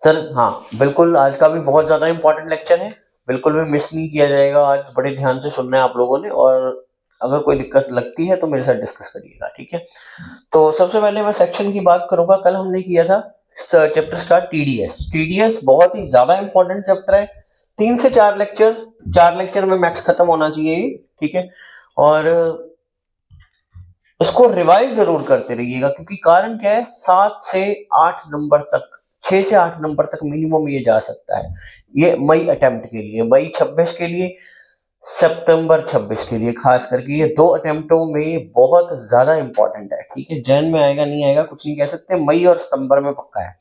Sir हाँ बिल्कुल, आज का भी बहुत ज्यादा इंपॉर्टेंट लेक्चर है, बिल्कुल भी मिस नहीं किया जाएगा। आज बड़े ध्यान से सुनना है आप लोगों ने, और अगर कोई दिक्कत लगती है तो मेरे साथ डिस्कस करिएगा, ठीक है। तो सबसे पहले मैं सेक्शन की बात करूंगा। कल हमने किया था चैप्टर स्टार्ट टीडीएस। टीडीएस बहुत ही ज्यादा इंपॉर्टेंट चैप्टर है। 3 से 4 लेक्चर, 4 लेक्चर में मैक्स खत्म होना चाहिए ये, ठीक है। और इसको रिवाइज जरूर करते रहिएगा, क्योंकि कारण क्या है, 7 से 8 नंबर तक, 6 से 8 नंबर तक मिनिमम ये जा सकता है। ये मई अटेम्प्ट के लिए, मई 26 के लिए, सितंबर 26 के लिए, खास करके ये 2 अटेम्प्टों में बहुत ज्यादा इंपॉर्टेंट है, ठीक है। जैन में आएगा नहीं आएगा कुछ नहीं कह सकते, मई और सितंबर में पक्का है,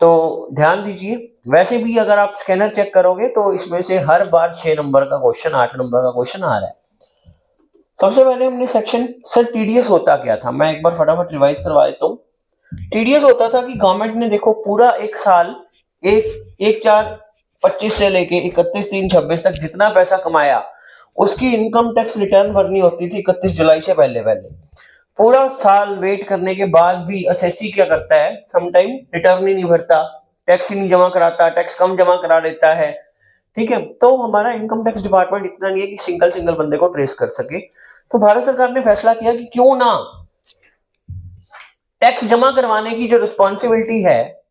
तो ध्यान दीजिए। वैसे भी अगर आप स्कैनर चेक करोगे तो इसमें से हर बार 6 नंबर का क्वेश्चन, 8 नंबर का क्वेश्चन आ रहा है। सबसे पहले हमने सेक्शन, सर टीडीएस होता क्या था, मैं एक बार फटाफट रिवाइज करवा देता हूँ। टीडीएस होता था कि गवर्नमेंट ने देखो पूरा एक साल, एक 4/25 से लेके 31/3/26 तक जितना पैसा कमाया, उसकी इनकम टैक्स रिटर्न भरनी होती थी 31 जुलाई से पहले पहले। पूरा साल वेट करने के बाद भी एसएससी क्या करता है, समटाइम रिटर्न ही नहीं भरता, टैक्स ही नहीं जमा कराता, टैक्स कम जमा करा देता है, ठीक है। तो हमारा इनकम टैक्स डिपार्टमेंट इतना नहीं है कि सिंगल सिंगल बंदे को ट्रेस कर सके। तो भारत सरकार ने फैसला किया कि क्यों ना टैक्स जमा करवाने की जो रिस्पॉन्सिबिलिटी है,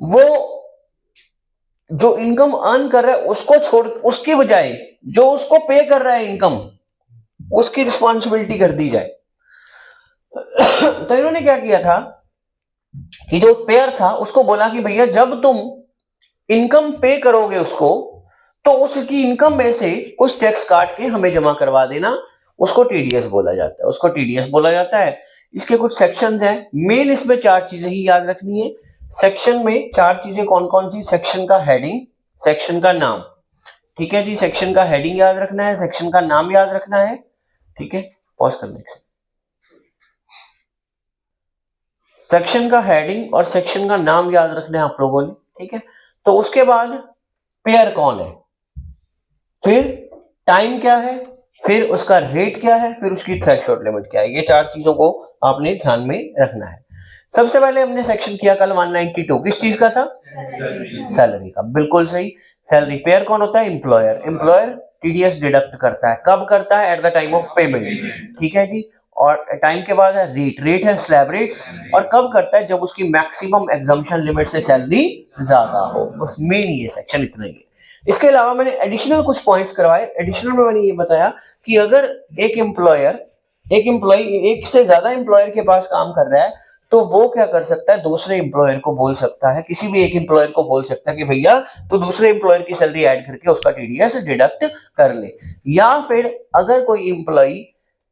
वो जो इनकम अर्न कर रहा है उसको छोड़, उसकी बजाय जो उसको पे कर रहा है इनकम, उसकी रिस्पॉन्सिबिलिटी कर दी जाए। तो इन्होंने क्या किया था कि जो पेयर था उसको बोला कि भैया जब तुम इनकम पे करोगे उसको, तो उसकी इनकम में से कुछ टैक्स काट के हमें जमा करवा देना, उसको टीडीएस बोला जाता है, उसको टीडीएस बोला जाता है। इसके कुछ सेक्शंस हैं, मेन इसमें 4 चीजें ही याद रखनी है। सेक्शन में 4 चीजें कौन कौन सी, सेक्शन का हेडिंग, सेक्शन का नाम, ठीक है जी। सेक्शन का हेडिंग याद रखना है, सेक्शन का नाम याद रखना है, ठीक है। पॉज करने से, सेक्शन का हेडिंग और सेक्शन का नाम याद रखना है आप लोगों ने, ठीक है। तो उसके बाद पेयर कौन है, फिर टाइम क्या है, फिर उसका रेट क्या है, फिर उसकी थ्रेशोल्ड लिमिट क्या है। ये 4 चीजों को आपने ध्यान में रखना है। सबसे पहले हमने सेक्शन किया कल 192, किस चीज का था, सैलरी का, बिल्कुल सही। सैलरी, पेयर कौन होता है, एम्प्लॉयर। एम्प्लॉयर टीडीएस डिडक्ट करता है, कब करता है, at the time of payment, ठीक है जी। और टाइम के बाद है रेट, रेट है स्लैब रेट्स, और कब करता है, जब उसकी मैक्सिमम एग्जम्पशन लिमिट से सैलरी ज्यादा हो। बस मेन ये सेक्शन इतना ही है। इसके अलावा मैंने एडिशनल कुछ पॉइंट्स करवाए। एडिशनल में मैंने ये बताया कि अगर एक एम्प्लॉयर, एक एम्प्लॉय एक से ज्यादा एम्प्लॉयर के पास काम कर रहा है, तो वो क्या कर सकता है, दूसरे एम्प्लॉयर को बोल सकता है, किसी भी एक एम्प्लॉयर को बोल सकता है कि भैया तो दूसरे एम्प्लॉयर की सैलरी ऐड करके उसका टीडीएस डिडक्ट कर ले। या फिर अगर कोई एम्प्लॉय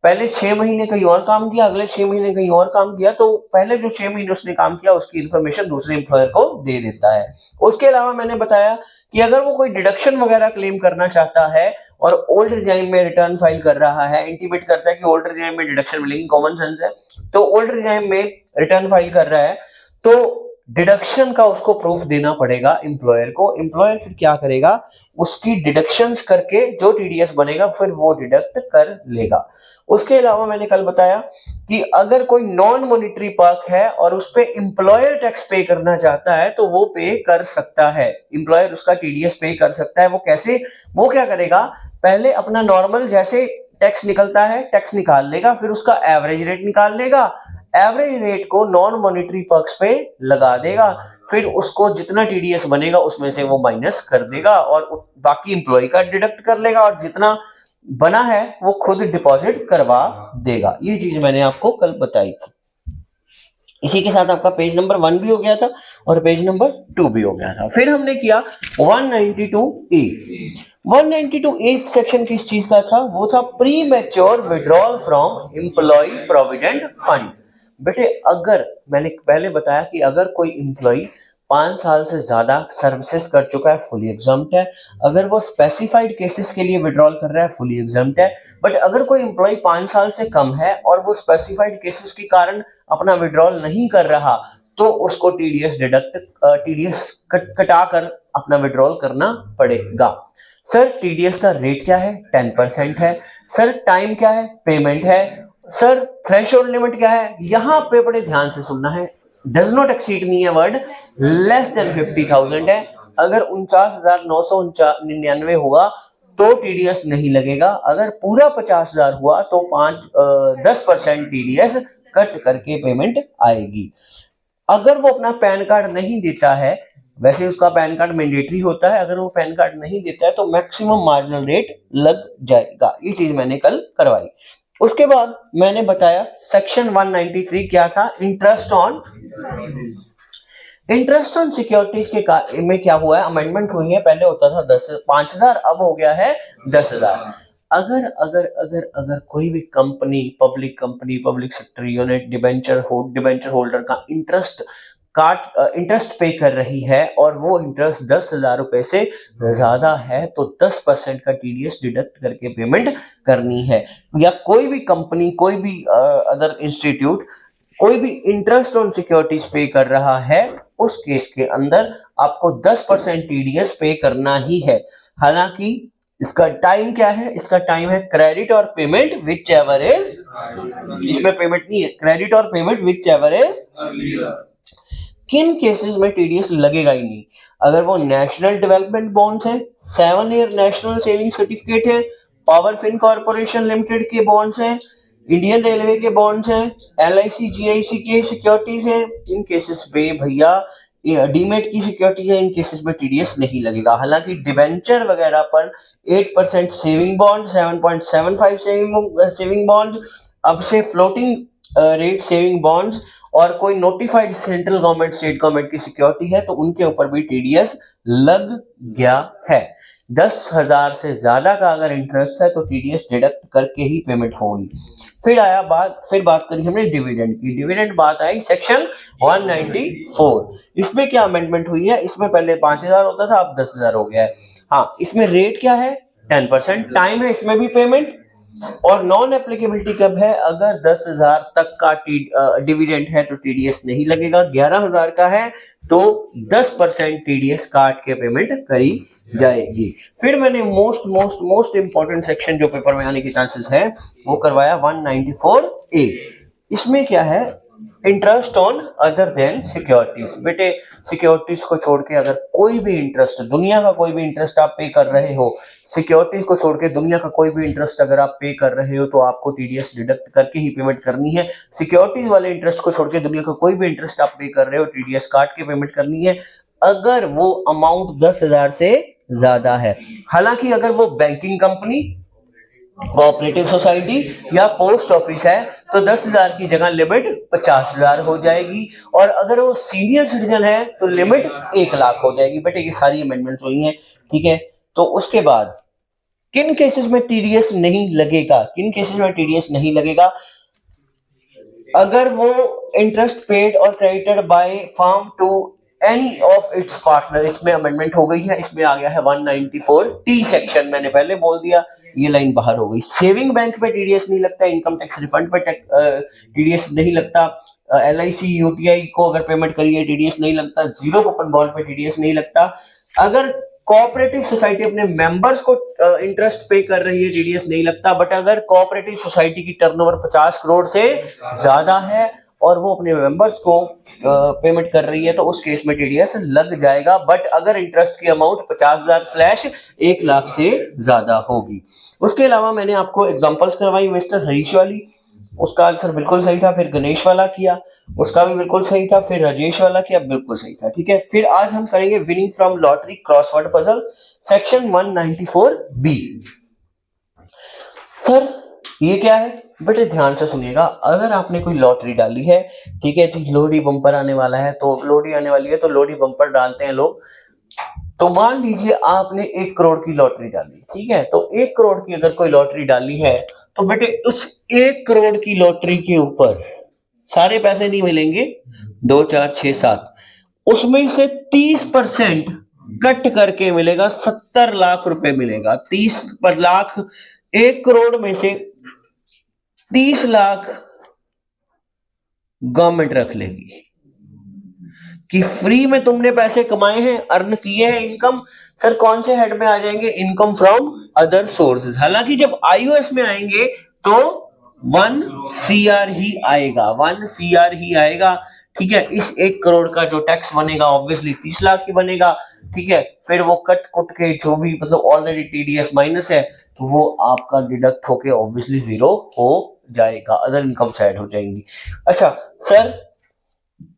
पहले 6 महीने कहीं और काम किया, अगले 6 महीने कहीं और काम किया, तो पहले जो 6 महीने उसने काम किया उसकी इंफॉर्मेशन दूसरे एम्प्लॉयर को दे देता है। उसके अलावा मैंने बताया कि अगर वो कोई डिडक्शन वगैरह क्लेम करना चाहता है और ओल्ड रिजाइम में रिटर्न फाइल कर रहा है, इंटीमेट करता है कि ओल्ड रिजाइम में डिडक्शन मिलेगी, कॉमन सेंस है, तो ओल्ड रिजाइम में रिटर्न फाइल कर रहा है, तो डिडक्शन का उसको प्रूफ देना पड़ेगा एम्प्लॉयर को। एम्प्लॉयर फिर क्या करेगा, उसकी डिडक्शंस करके जो टीडीएस बनेगा फिर वो डिडक्ट कर लेगा। उसके अलावा मैंने कल बताया कि अगर कोई नॉन मॉनिटरी पर्क है और उस पे एम्प्लॉयर टैक्स पे करना चाहता है, तो वो पे कर सकता है, एम्प्लॉयर उसका टीडीएस पे कर सकता है। वो कैसे, वो क्या करेगा, पहले अपना नॉर्मल जैसे टैक्स निकलता है टैक्स निकाल लेगा, फिर उसका एवरेज रेट निकाल लेगा, एवरेज रेट को नॉन मॉनिटरी पर्क्स पे लगा देगा, फिर उसको जितना टीडीएस बनेगा उसमें से वो माइनस कर देगा और बाकी एम्प्लॉय का डिडक्ट कर लेगा, और जितना बना है वो खुद डिपॉजिट करवा देगा। ये चीज मैंने आपको कल बताई थी। इसी के साथ आपका पेज नंबर 1 भी हो गया था और पेज नंबर 2 भी हो गया था। फिर हमने किया 192A। 192A सेक्शन किस चीज का था, वो था pre mature withdrawal from employ provident fund. बेटे अगर मैंने पहले बताया कि अगर कोई एम्प्लॉय 5 साल से ज्यादा सर्विसेज कर चुका है, फुली एग्जम्प्ट है। अगर वो स्पेसिफाइड केसेस के लिए विड्रॉल कर रहा है, फुली एग्जम्प्ट है। बट अगर कोई एम्प्लॉय 5 साल से कम है और वो स्पेसिफाइड केसेस के कारण अपना विड्रॉल नहीं कर रहा, तो उसको टीडीएस डिडक्ट, टीडीएस कटा कर अपना विड्रॉल करना पड़ेगा। सर टीडीएस का रेट क्या है, 10% है। सर टाइम क्या है, पेमेंट है। सर थ्रेशोल्ड लिमिट क्या है, यहां पे बड़े ध्यान से सुनना है। डज नॉट एक्सीड नहीं है वर्ड, लेस देन 50,000 है। अगर 49,999 हुआ तो टीडीएस नहीं लगेगा। अगर पूरा 50,000 हुआ तो 10% टीडीएस कट करके पेमेंट आएगी। अगर वो अपना पैन कार्ड नहीं देता है, वैसे उसका पैन कार्ड मैंडेटरी होता है, अगर वो पैन कार्ड नहीं देता है तो मैक्सिमम मार्जिनल रेट लग जाएगा। ये चीज मैंने कल करवाई। उसके बाद मैंने बताया सेक्शन 193 क्या था, इंटरेस्ट ऑन सिक्योरिटीज के में क्या हुआ है, अमेंडमेंट हुई है। पहले होता था 5,000, अब हो गया है 10,000। अगर अगर अगर अगर कोई भी company, public sector unit, debenture holder का इंटरेस्ट पे कर रही है और वो इंटरेस्ट 10,000 रुपए से ज्यादा है तो 10% का टीडीएस डिडक्ट करके पेमेंट करनी है। या कोई भी कंपनी, कोई भी अदर इंस्टीट्यूट कोई भी इंटरेस्ट ऑन सिक्योरिटीज पे कर रहा है, उस केस के अंदर आपको 10% टीडीएस पे करना ही है। हालांकि इसका टाइम क्या है, इसका टाइम है क्रेडिट और पेमेंट विच एवर इज, इसमें पेमेंट नहीं है, क्रेडिट और पेमेंट विच एवर इज। किन केसेस में टीडीएस लगेगा ही नहीं, अगर वो नेशनल डेवलपमेंट बॉन्ड्स है, 7 ईयर नेशनल सेविंग सर्टिफिकेट है, पावर फिन कॉर्पोरेशन लिमिटेड के बॉन्ड्स हैं, इंडियन रेलवे के बॉन्ड्स हैं, LIC GIC के सिक्योरिटीज हैं, इन केसेस पे भैया डीमेट की सिक्योरिटी है, इन केसेस में टीडीएस नहीं लगेगा। हालांकि डिबेंचर वगैरह पर 8% सेविंग बॉन्ड, 7.75 सेविंग बॉन्ड, अब से फ्लोटिंग रेट सेविंग बॉन्ड्स और कोई notified central government, state government की सिक्योरिटी है तो उनके ऊपर भी टीडीएस लग गया है। 10,000 से ज्यादा का अगर इंटरेस्ट है तो टीडीएस डिडक्ट करके ही पेमेंट होगी। फिर बात करी हमने डिविडेंड की। डिविडेंड बात आई सेक्शन 194। इसमें क्या अमेंडमेंट हुई है, इसमें पहले 5,000 होता था, अब 10,000 हो गया है। हाँ, इसमें रेट क्या है, 10%। टाइम है इसमें भी पेमेंट। और नॉन एप्लीकेबिलिटी कब है, अगर 10,000 तक का डिविडेंड है तो टीडीएस नहीं लगेगा, 11,000 का है तो 10% टीडीएस काट के पेमेंट करी जाएगी। फिर मैंने मोस्ट इंपॉर्टेंट सेक्शन जो पेपर में आने के चांसेस है वो करवाया 194A। इसमें क्या है, interest on other than securities. बेटे सिक्योरिटीज को छोड़ के अगर कोई भी इंटरेस्ट, दुनिया का कोई भी इंटरेस्ट आप पे कर रहे हो, सिक्योरिटीज को छोड़ के दुनिया का कोई भी इंटरेस्ट अगर आप पे कर रहे हो तो आपको टीडीएस डिडक्ट करके ही पेमेंट करनी है। सिक्योरिटीज वाले इंटरेस्ट को छोड़ के दुनिया का कोई भी इंटरेस्ट आप पे कर रहे हो, टीडीएस काट के पेमेंट करनी है अगर वो अमाउंट 10,000 से ज्यादा है। हालांकि अगर वो बैंकिंग कंपनी, कोऑपरेटिव सोसाइटी या पोस्ट ऑफिस है तो 10,000 की जगह लिमिट 50,000 हो जाएगी, और अगर वो सीनियर सिटीजन है तो लिमिट 1,00,000 हो जाएगी। बेटे ये सारी अमेंडमेंट्स हुई हैं, ठीक है। तो उसके बाद किन केसेस में टीडीएस नहीं लगेगा, किन केसेस में टीडीएस नहीं लगेगा, अगर वो इंटरेस्ट पेड और credited by firm to any of its partner. इसमें अमेंडमेंट हो गई है, इसमें आ गया है 194T सेक्शन, मैंने पहले बोल दिया, ये लाइन बाहर हो गई। सेविंग बैंक पे टीडीएस नहीं लगता, इनकम टैक्स रिफंड पे टीडीएस नहीं लगता, LIC UTI को अगर पेमेंट करिए टीडीएस नहीं लगता, जीरो कूपन बॉन्ड पे टीडीएस नहीं लगता। अगर कोऑपरेटिव सोसाइटी अपने मेंबर्स को इंटरेस्ट पे कर रही है टीडीएस नहीं लगता। बट अगर कोऑपरेटिव सोसाइटी की टर्नओवर 50 करोड़ से ज्यादा है और वो अपने मेंबर्स को पेमेंट कर रही है तो उस केस में टीडीएस लग जाएगा। बट अगर इंटरेस्ट की अमाउंट 50,000/1,00,000 से ज्यादा होगी। उसके अलावा मैंने आपको एग्जांपल्स करवाई मिस्टर हरीश वाली, उसका आंसर बिल्कुल सही था। फिर गणेश वाला किया, उसका भी बिल्कुल सही था। फिर राजेश वाला किया, बिल्कुल सही था, ठीक है। फिर आज हम करेंगे winning from lottery crossword puzzle section 194B। Sir ये क्या है, बेटे ध्यान से सुनिएगा। अगर आपने कोई लॉटरी डाली है, ठीक है, तो लोहड़ी बम्पर आने वाला है, तो लोहड़ी आने वाली है तो लोहड़ी बम्पर डालते हैं लोग। तो मान लीजिए आपने 1 करोड़ की लॉटरी डाली, ठीक है। तो 1 करोड़ की अगर कोई लॉटरी डाली है तो बेटे उस 1 करोड़ की लॉटरी के ऊपर सारे पैसे नहीं मिलेंगे, 2 4 6 7, उसमें से 30% कट करके मिलेगा, 70 लाख रुपए मिलेगा। 30 लाख, 1 करोड़ में से 30 लाख गवर्नमेंट रख लेगी कि फ्री में तुमने पैसे कमाए हैं, अर्न किए हैं, इनकम। सर कौन से हेड में आ जाएंगे, इनकम फ्रॉम अदर सोर्सेज। हालांकि जब IOS में आएंगे तो 1 CR ही आएगा, 1 CR ही आएगा। ठीक है, इस 1 करोड़ का जो टैक्स बनेगा ऑब्वियसली 30 लाख ही बनेगा। ठीक है, फिर वो कट कुट के जो भी मतलब ऑलरेडी टीडीएस माइनस है तो वो आपका डिडक्ट होके ऑब्वियसली 0 हो जाएगा, अदर इनकम साइड हो जाएंगी। अच्छा सर,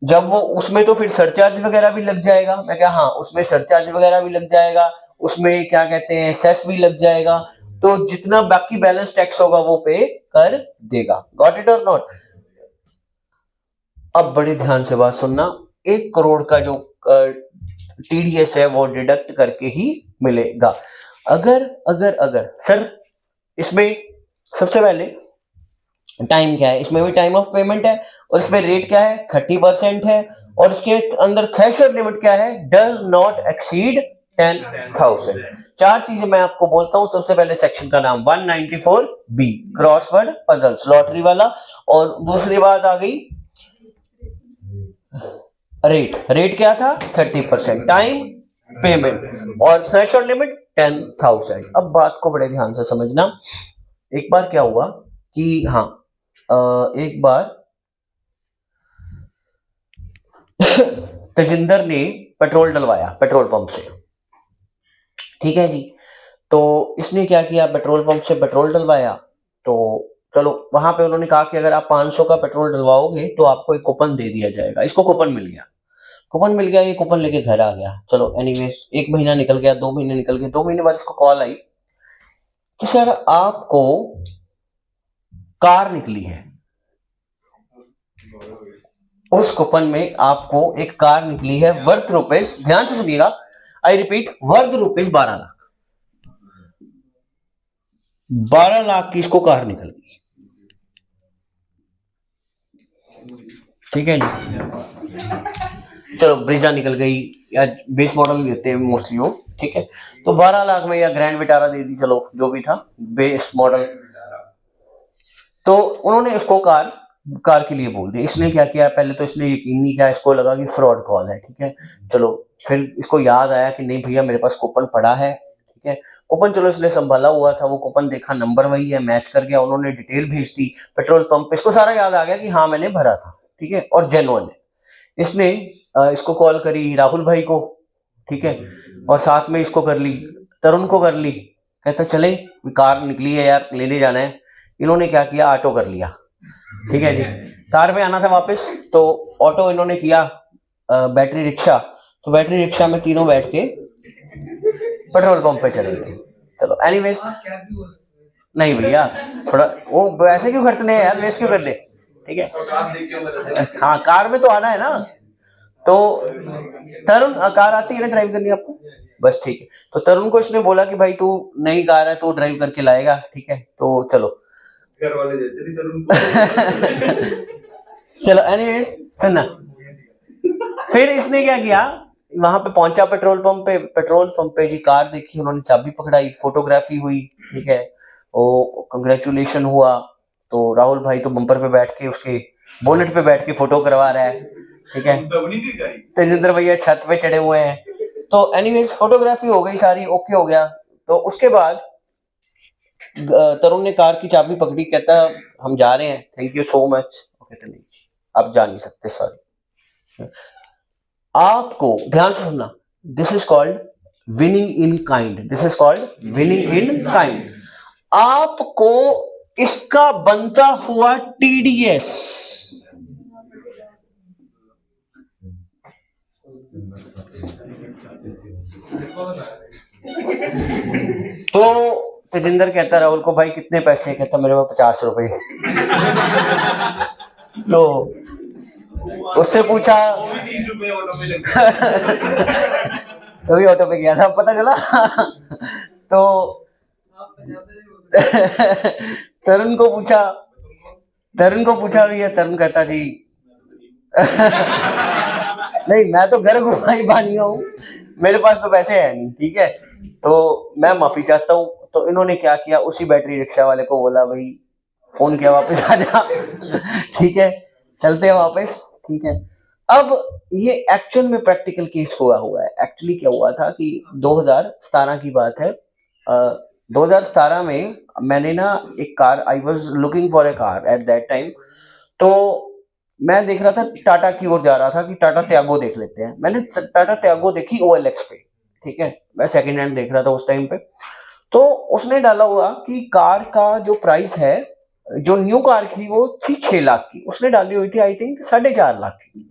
जब वो उसमें तो फिर सरचार्ज वगैरह भी लग जाएगा। मैं क्या, हाँ उसमें सरचार्ज वगैरह भी लग जाएगा, उसमें क्या कहते हैं सेस भी लग जाएगा, तो जितना बाकी बैलेंस टैक्स होगा वो पे कर देगा। गॉट इट और नॉट? अब बड़े ध्यान से बात सुनना, 1 करोड़ का जो टीडीएस है वो डिडक्ट करके ही मिलेगा। अगर अगर अगर सर इसमें सबसे पहले टाइम क्या है, इसमें भी टाइम ऑफ पेमेंट है और इसमें रेट क्या है 30% है, और इसके अंदर थ्रेशोल्ड लिमिट क्या है, डज नॉट एक्सीड 10,000। 4 चीजें मैं आपको बोलता हूं। सबसे पहले सेक्शन का नाम 194B क्रॉसवर्ड पजल्स, लॉटरी वाला। और दूसरी बात आ गई रेट क्या था 30%, टाइम पेमेंट और थ्रेशोल्ड लिमिट 10,000। अब बात को बड़े ध्यान से समझना। एक बार क्या हुआ कि हाँ एक बार तेजिंदर ने पेट्रोल डलवाया पेट्रोल पंप से, ठीक है जी। तो इसने क्या किया, पेट्रोल पंप से पेट्रोल डलवाया, तो चलो वहां पे उन्होंने कहा कि अगर आप 500 का पेट्रोल डलवाओगे तो आपको एक कूपन दे दिया जाएगा। इसको कूपन मिल गया, ये कूपन लेके घर आ गया। चलो एनीवेज 1 महीना निकल गया, 2 महीने निकल गए, 2 महीने बाद इसको कॉल आई कि सर आपको कार निकली है, उस कूपन में आपको एक कार निकली है वर्थ रुपीज, ध्यान से सुनिएगा, I repeat worth rupees 12 lakh. 12 lakh की इसको कार निकल गई, ठीक है जी। चलो ब्रीजा निकल गई या बेस मॉडल देते हैं मोस्टली वो, ठीक है। तो 12 लाख में या ग्रैंड विटारा दे दी, चलो जो भी था बेस मॉडल। तो उन्होंने उसको कार के लिए बोल दिया। इसने क्या किया, पहले तो इसने यकीन नहीं किया, इसको लगा कि फ्रॉड कॉल है, ठीक है। चलो फिर इसको याद आया कि नहीं भैया मेरे पास कूपन पड़ा है, ठीक है। कूपन चलो इसलिए संभाला हुआ था, वो कूपन देखा नंबर वही है, मैच कर गया, उन्होंने डिटेल भेज दी पेट्रोल पंप पे, इसको सारा याद आ गया कि हाँ मैंने भरा था, ठीक है, और जेन्युइन है। इसने इसको कॉल करी राहुल भाई को, ठीक है, और साथ में इसको कर ली तरुण को कर ली, कहता चले कार निकली है यार लेने जाना है। इन्होंने क्या किया, ऑटो कर लिया, ठीक है जी। कार पे आना था वापस, तो ऑटो इन्होंने किया बैटरी रिक्शा, तो बैटरी रिक्शा में तीनों बैठ के पेट्रोल पंप पे चले गए। चलो एनीवेज, नहीं भैया थोड़ा वो वैसे क्यों खर्चने यार, वेस्ट क्यों कर ले, ठीक है। हाँ कार में तो आना है ना। तो तरुण कार आती है ना ड्राइव करनी आपको, बस ठीक है। तो तरुण को इसने बोला कि भाई तू नई कार है तो ड्राइव करके लाएगा, ठीक है। तो चलो घर वाले देते नहीं तरुण को। चलो एनीवेज सुनना, फिर इसने क्या किया, वहां पे पहुंचा पेट्रोल पंप पे जी, कार देखी उन्होंने, चाबी पकड़ाई, फोटोग्राफी हुई, ठीक है, वो कंग्रेचुलेशन हुआ। तो राहुल भाई तो बम्पर पे बैठ के उसके बोनेट पे बैठ के फोटो करवा रहा है, ठीक है। तेजिंदर भैया छत पे चढ़े हुए हैं। तो एनीवेज फोटोग्राफी हो गई सारी, ओके हो गया। तो उसके बाद तरुण ने कार की चाबी पकड़ी, कहता हम जा रहे हैं, थैंक यू सो मच। कहते नहीं आप जा नहीं सकते, सॉरी। आपको ध्यान से सुनना, this is called winning in kind, this is called winning in kind. आपको इसका बनता हुआ टीडीएस तो तेजिंदर कहता राहुल को भाई कितने पैसे, कहता मेरे पास 50 रुपए। तो उससे पूछा, तो भी ऑटो पे गया था पता चला। तो तरुण को पूछा भैया, तरुण कहता जी नहीं मैं तो घर घुमाई बानी हूँ, मेरे पास तो पैसे है नहीं, ठीक है, तो मैं माफी चाहता हूँ। तो इन्होंने क्या किया, उसी बैटरी रिक्शा वाले को बोला भाई फोन किया वापस आ जा, ठीक है, चलते हैं वापस, ठीक है। अब ये एक्चुअल में प्रैक्टिकल केस हुआ है। एक्चुअली क्या हुआ था कि 2017 की बात है। 2017 में मैंने ना एक car, I was looking for a car at that time. तो मैं देख रहा था टाटा की ओर जा रहा था कि टाटा त्यागो देख लेते हैं। मैंने टाटा त्यागो देखी OLX पे, ठीक है, मैं सेकंड हैंड देख रहा था उस टाइम पे। तो उसने डाला हुआ कि कार का जो प्राइस है, जो न्यू कार थी वो थी 6 लाख की, उसने डाली हुई थी आई थिंक 4.5 लाख की,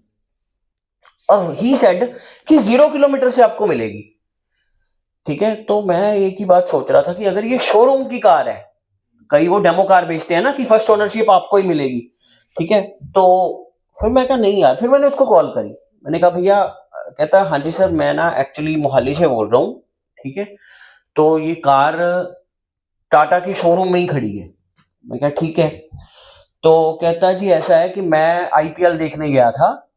और ही सेड कि 0 किलोमीटर से आपको मिलेगी, ठीक है। तो मैं एक ही बात सोच रहा था कि अगर ये शोरूम की कार है, कई वो डेमो कार बेचते हैं ना कि फर्स्ट ओनरशिप आपको ही मिलेगी, ठीक है। तो फिर मैं कहा नहीं यार, फिर मैंने उसको कॉल करी, मैंने कहा भैया, कहता हाँ जी सर मैं ना एक्चुअली मोहाली से बोल रहा हूँ, ठीक है, तो ये कार टाटा की शोरूम में ही खड़ी है। मैं कहा ठीक है। तो कहता जी ऐसा है कि मैं IPL देखने गया था,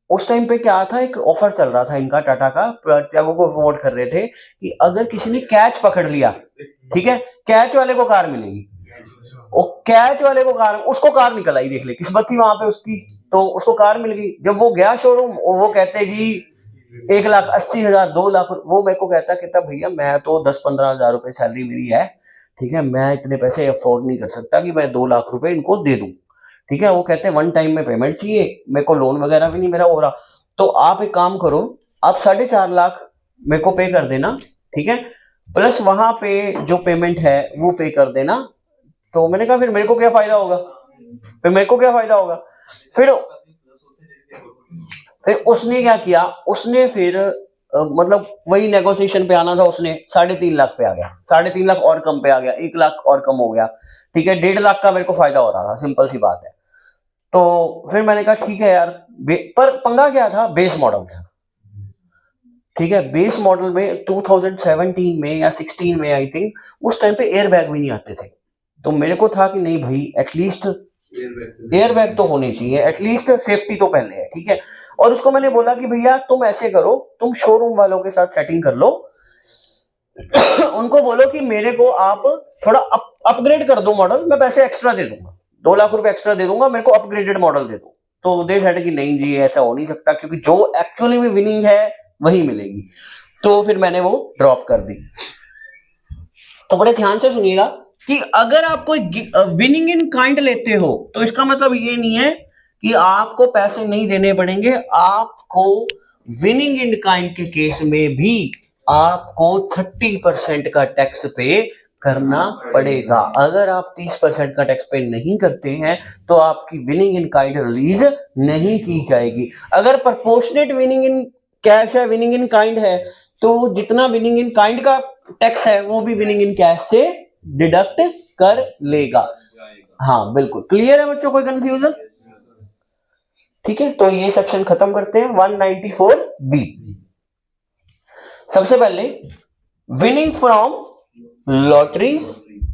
उस टाइम पे क्या था, एक ऑफर चल रहा था इनका टाटा का, त्यागो को प्रमोट कर रहे थे कि अगर किसी ने कैच पकड़ लिया, ठीक है, कैच वाले को कार मिलेगी। वो कैच वाले को कार, उसको कार निकल आई, देख ले किस्मत थी वहां पे उसकी, तो उसको कार मिल गई। जब वो गया शोरूम, वो कहते जी 1,80,000 2 लाख, वो मेरे को कहता भैया मैं तो 10-15 हजार रुपए सैलरी मेरी है, ठीक है, मैं इतने पैसे अफोर्ड नहीं कर सकता कि मैं 2 लाख रुपए इनको दे दूं, ठीक है। वो कहते हैं 1 टाइम में पेमेंट चाहिए, मेरे को लोन वगैरह भी नहीं मेरा हो रहा, तो आप एक काम करो, आप 4.5 लाख मेरे को पे कर देना, ठीक है, प्लस वहां पे जो पेमेंट है वो पे कर देना। तो मैंने कहा फिर मेरे को क्या फायदा होगा, फिर मेरे को क्या फायदा होगा। फिर उसने क्या किया, उसने फिर मतलब वही नेगोशिएशन पे आना था, उसने 3.5 लाख पे आ गया, 3.5 लाख और कम पे आ गया, 1 लाख और कम हो गया, ठीक है, 1.5 लाख का मेरे को फायदा हो रहा था, सिंपल सी बात है। तो फिर मैंने कहा ठीक है यार, पर पंगा क्या था, बेस मॉडल था, ठीक है, बेस मॉडल में 2017 में या 16 में आई थिंक, उस टाइम पे एयर बैग भी नहीं आते थे। तो मेरे को था कि नहीं भाई एटलीस्ट एयर बैग तो होने चाहिए, एटलीस्ट सेफ्टी तो पहले है, ठीक है। और उसको मैंने बोला कि भैया तुम ऐसे करो, तुम शोरूम वालों के साथ सेटिंग कर लो उनको बोलो कि मेरे को आप थोड़ा अपग्रेड कर दो मॉडल, मैं पैसे एक्स्ट्रा दे दूंगा, 2 लाख रुपए एक्स्ट्रा दे दूंगा, मेरे को अपग्रेडेड मॉडल दे दो। तो दे सेड कि नहीं जी ऐसा हो नहीं सकता, क्योंकि जो एक्चुअली में विनिंग है वही मिलेगी। तो फिर मैंने वो ड्रॉप कर दी। तो बड़े ध्यान से सुनिएगा कि अगर आप कोई विनिंग इन काइंड लेते हो तो इसका मतलब ये नहीं है कि आपको पैसे नहीं देने पड़ेंगे, आपको विनिंग इन काइंड के केस में भी आपको 30% का टैक्स पे करना पड़ेगा। अगर आप 30% का टैक्स पे नहीं करते हैं तो आपकी विनिंग इन काइंड रिलीज नहीं की जाएगी। अगर प्रोपोर्शनेट विनिंग इन कैश है, विनिंग इन काइंड है, तो जितना विनिंग इन काइंड का टैक्स है वो भी विनिंग इन कैश से डिडक्ट कर लेगा। हाँ बिल्कुल क्लियर है बच्चों, कोई कंफ्यूजन? ठीक है, तो ये सेक्शन खत्म करते हैं। 194B, सबसे पहले winning from lotteries,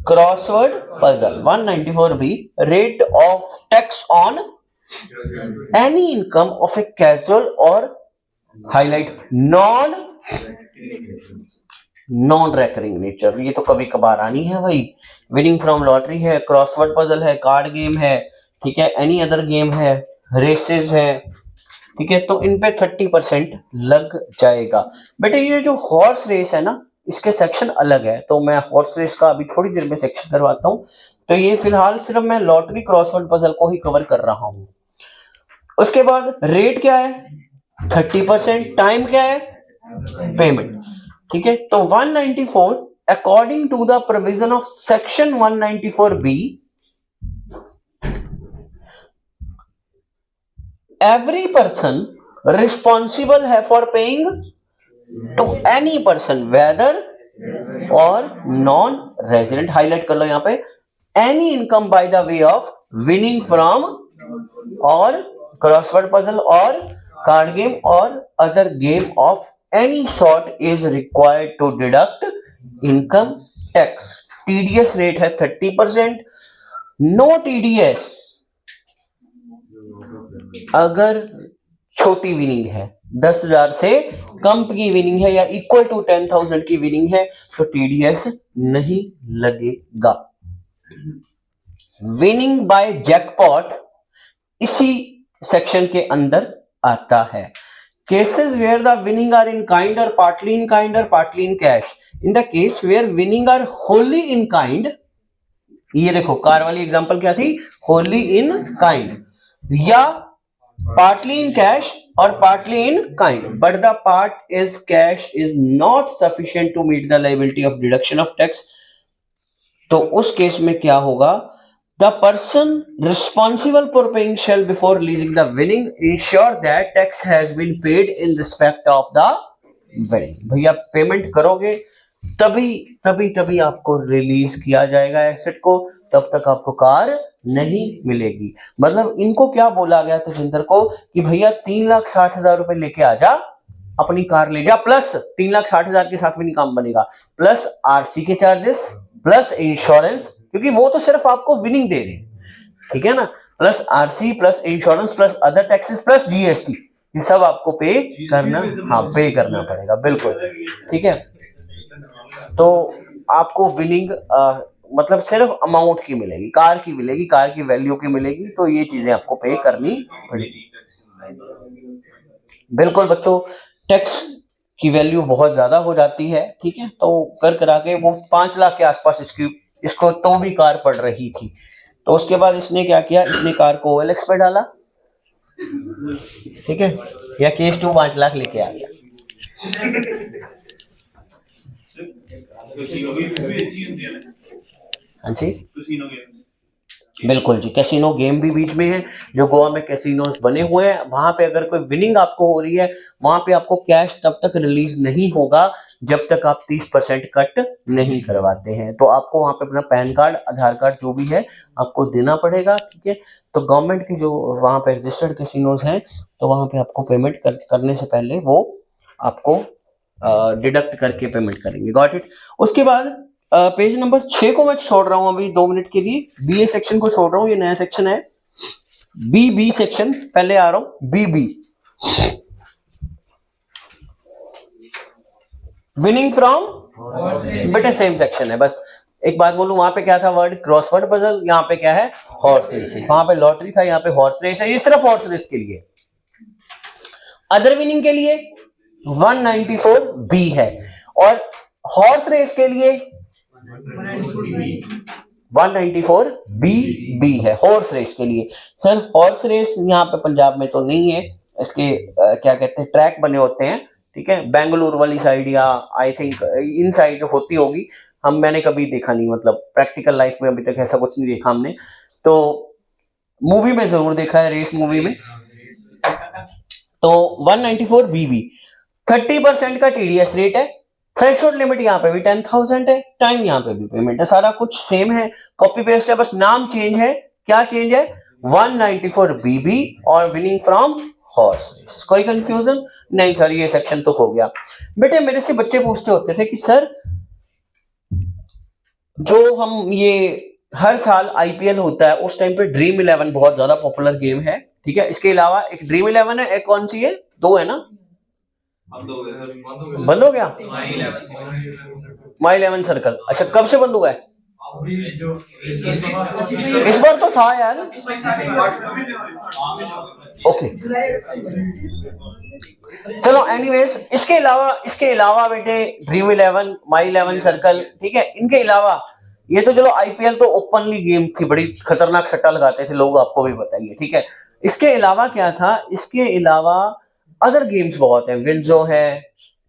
crossword puzzle. 194B, rate of tax on any income of a casual और हाईलाइट नॉन रेकरिंग नेचर। ये तो कभी कभार आनी है भाई। विनिंग फ्रॉम लॉटरी है, क्रॉसवर्ड पजल है, कार्ड गेम है, ठीक है, एनी अदर गेम है, रेसेस है, ठीक है, तो इन पे 30% लग जाएगा। बेटे ये जो हॉर्स रेस है ना, इसके सेक्शन अलग है, तो मैं हॉर्स रेस का अभी थोड़ी देर में सेक्शन करवाता हूं। तो ये फिलहाल सिर्फ मैं लॉटरी क्रॉसवर्ड पजल को ही कवर कर रहा हूं। उसके बाद रेट क्या है, 30%, टाइम क्या है, पेमेंट, ठीक है। तो 194 according to the provision of section 194B, every person responsible है for paying to any person whether or non resident, highlight कर लो यहां पे, any income by the way of winning from और crossword puzzle और card game or other game of any sort is required to deduct income tax. TDS rate है 30%, no TDS अगर छोटी winning है, 10,000 से कम की विनिंग है या इक्वल टू 10,000 की विनिंग है तो टीडीएस नहीं लगेगा। विनिंग बाय जैकपॉट इसी सेक्शन के अंदर आता है। Cases where the winning are in kind और पार्टली इन काइंड और partly in cash. In the case where winning are wholly in kind, ये देखो कार वाली एग्जांपल क्या थी, होली इन काइंड, या partly in cash or partly in kind, but the part is cash is not sufficient to meet the liability of deduction of tax. तो उस case में क्या होगा, the person responsible for paying shall before releasing the winning ensure that tax has been paid in respect of the winning. भैया payment करोगे तभी तभी तभी आपको रिलीज किया जाएगा एसेट को, तब तक आपको कार नहीं मिलेगी। मतलब इनको क्या बोला गया था जिंदर को कि भैया 3,60,000 रुपए लेके आ जा, अपनी कार ले जा, प्लस 3,60,000 के साथ में नहीं काम बनेगा, प्लस आरसी के चार्जेस, प्लस इंश्योरेंस, क्योंकि वो तो सिर्फ आपको विनिंग दे रहे हैं, ठीक है ना, plus RC plus insurance plus other taxes plus GST, ये सब आपको पे करना, हाँ पे करना पड़ेगा, बिल्कुल ठीक है। तो आपको विनिंग मतलब सिर्फ अमाउंट की मिलेगी, कार की मिलेगी, कार की वैल्यू की मिलेगी, तो ये चीजें आपको पे करनी पड़ेगी। बिल्कुल बच्चों, टैक्स की वैल्यू बहुत ज्यादा हो जाती है, ठीक है, तो कर करा के वो 5 लाख के आसपास इसको तो भी कार पड़ रही थी। तो उसके बाद इसने क्या किया, इसने कार को OLX पे डाला, ठीक है, या केस 2 5 लाख लेके आ गया। हाँ जी बिल्कुल जी, कैसीनो गेम भी बीच में है, जो गोवा में कैसीनोस बने हुए हैं, वहां पे अगर कोई विनिंग आपको हो रही है, वहां पे आपको कैश तब तक रिलीज नहीं होगा जब तक आप 30% कट नहीं करवाते हैं। तो आपको वहां पे अपना पैन कार्ड, आधार कार्ड जो भी है आपको देना पड़ेगा, ठीक है। तो गवर्नमेंट के जो वहां पे रजिस्टर्ड कैसीनोस हैं, तो वहां पे आपको पेमेंट करने से पहले वो आपको डिडक्ट करके पेमेंट करेंगे। Got it. उसके बाद पेज नंबर 6 को मैं छोड़ रहा हूं अभी 2 मिनट के लिए, बीए सेक्शन को छोड़ रहा हूं, ये नया सेक्शन है, बी सेक्शन, पहले आ रहा हूं बी। विनिंग फ्रॉम, बेटे सेम सेक्शन है, बस एक बात बोलूं, वहां पे क्या था वर्ड, क्रॉसवर्ड पजल, यहाँ पे क्या है, हॉर्स रेस, वहां पे लॉटरी था, यहाँ पे हॉर्स रेस है, ये सिर्फ हॉर्स रेस के लिए। अदर विनिंग के लिए 194 बी है, और हॉर्स रेस के लिए 194 बी है, हॉर्स रेस के लिए। सर हॉर्स रेस यहाँ पे पंजाब में तो नहीं है, इसके क्या कहते हैं, ट्रैक बने होते हैं, ठीक है, बेंगलुरु वाली साइड या आई थिंक इन साइड होती होगी, मैंने कभी देखा नहीं, मतलब प्रैक्टिकल लाइफ में अभी तक ऐसा कुछ नहीं देखा हमने, तो मूवी में जरूर देखा है, रेस मूवी में। तो 194 बीबी, 30% का टीडीएस रेट है, थ्रेशोल्ड लिमिट यहाँ पे भी 10,000 है, टाइम यहाँ पे भी पेमेंट है, सारा कुछ सेम है, कॉपी पेस्ट है, बस नाम चेंज है। क्या चेंज है, 194 बीबी और विनिंग फ्रॉम हॉर्स। कोई कंफ्यूजन नहीं सर, ये सेक्शन तो हो गया। बेटे मेरे से बच्चे पूछते होते थे कि सर जो हम ये हर साल आईपीएल होता है उस टाइम पे ड्रीम 11 बहुत ज्यादा पॉपुलर गेम है, ठीक है, इसके अलावा एक ड्रीम 11 है, एक कौन सी है, 2 है ना, बंद हो गया, माई 11 सर्कल, अच्छा कब से बंद हुआ है, इस बार तो था यार, ओके चलो एनीवेज, इसके अलावा बेटे ड्रीम 11, माई 11 सर्कल, ठीक है, इनके अलावा ये तो चलो आईपीएल तो ओपनली गेम थी, बड़ी खतरनाक सट्टा लगाते थे लोग, आपको भी बताइए, ठीक है। इसके अलावा क्या था, इसके अलावा अदर गेम्स बहुत है, विंजो है,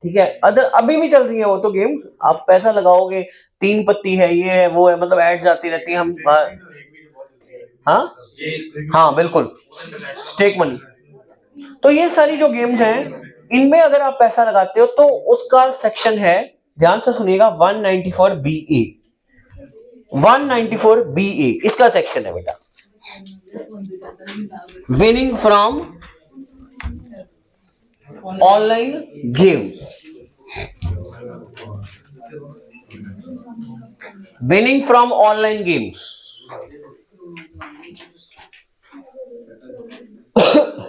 ठीक है, अदर अभी भी चल रही है वो तो गेम्स, आप पैसा लगाओगे, 3 पत्ती है, ये है वो है, मतलब एड्स आती रहती है, हम हाँ बिल्कुल, स्टेक मनी, तो ये सारी जो गेम्स हैं इनमें अगर आप पैसा लगाते हो तो उसका सेक्शन है, ध्यान से सुनिएगा, 194 BA, 194 BA इसका सेक्शन है बेटा, winning from online games, winning from online games,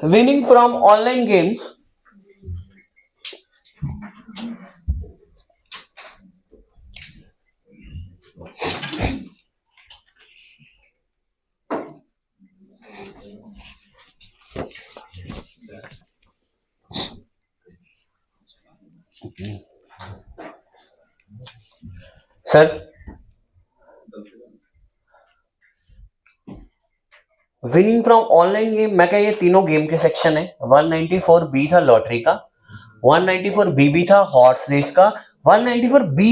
winning from online games sir winning from online game, मैं क्या ये तीनों गेम के सेक्शन है। 194 बी था लॉटरी का, 194 बी था हॉर्स रेस का, 194 बी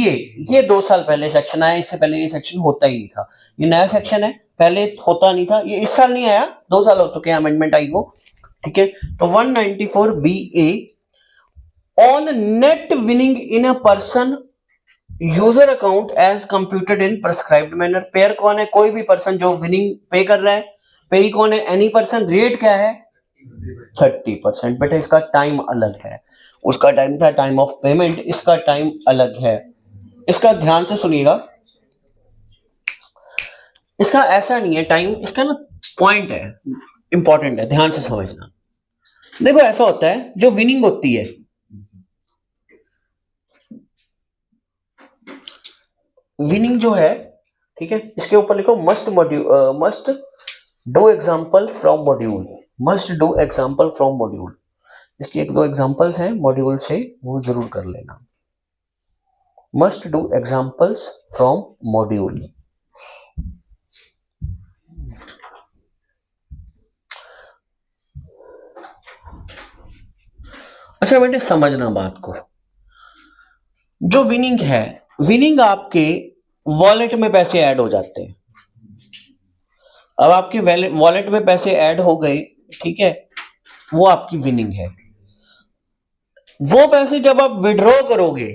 ये 2 साल पहले सेक्शन आया, इससे पहले ये सेक्शन होता ही नहीं था, ये नया सेक्शन है, पहले होता नहीं था, ये इस साल नहीं आया, 2 साल हो चुके हैं अमेंडमेंट आई को, ठीक है। तो 194 B A, on net winning in a person user account as computed in prescribed manner. Payer कौन है? कोई भी पर्सन जो विनिंग पे कर रहा है, पे कौन है? Any person. रेट क्या है? 30%। बेटा इसका टाइम अलग है, उसका टाइम था टाइम ऑफ पेमेंट, इसका टाइम अलग है। इसका ध्यान से सुनिएगा, इसका ऐसा नहीं है टाइम, इसका ना पॉइंट है, इंपॉर्टेंट है, ध्यान से समझना। देखो ऐसा होता है, जो विनिंग होती है, विनिंग जो है, ठीक है, इसके ऊपर लिखो must must do example from module, must do example from module. इसकी 1-2 एग्जाम्पल्स हैं मॉड्यूल से, वो जरूर कर लेना। Must do examples from module. अच्छा बेटे समझना बात को, जो विनिंग है, विनिंग आपके वॉलेट में पैसे ऐड हो जाते हैं। अब आपके वॉलेट में पैसे ऐड हो गए, ठीक है, वो आपकी विनिंग है। वो पैसे जब आप विड्रॉ करोगे,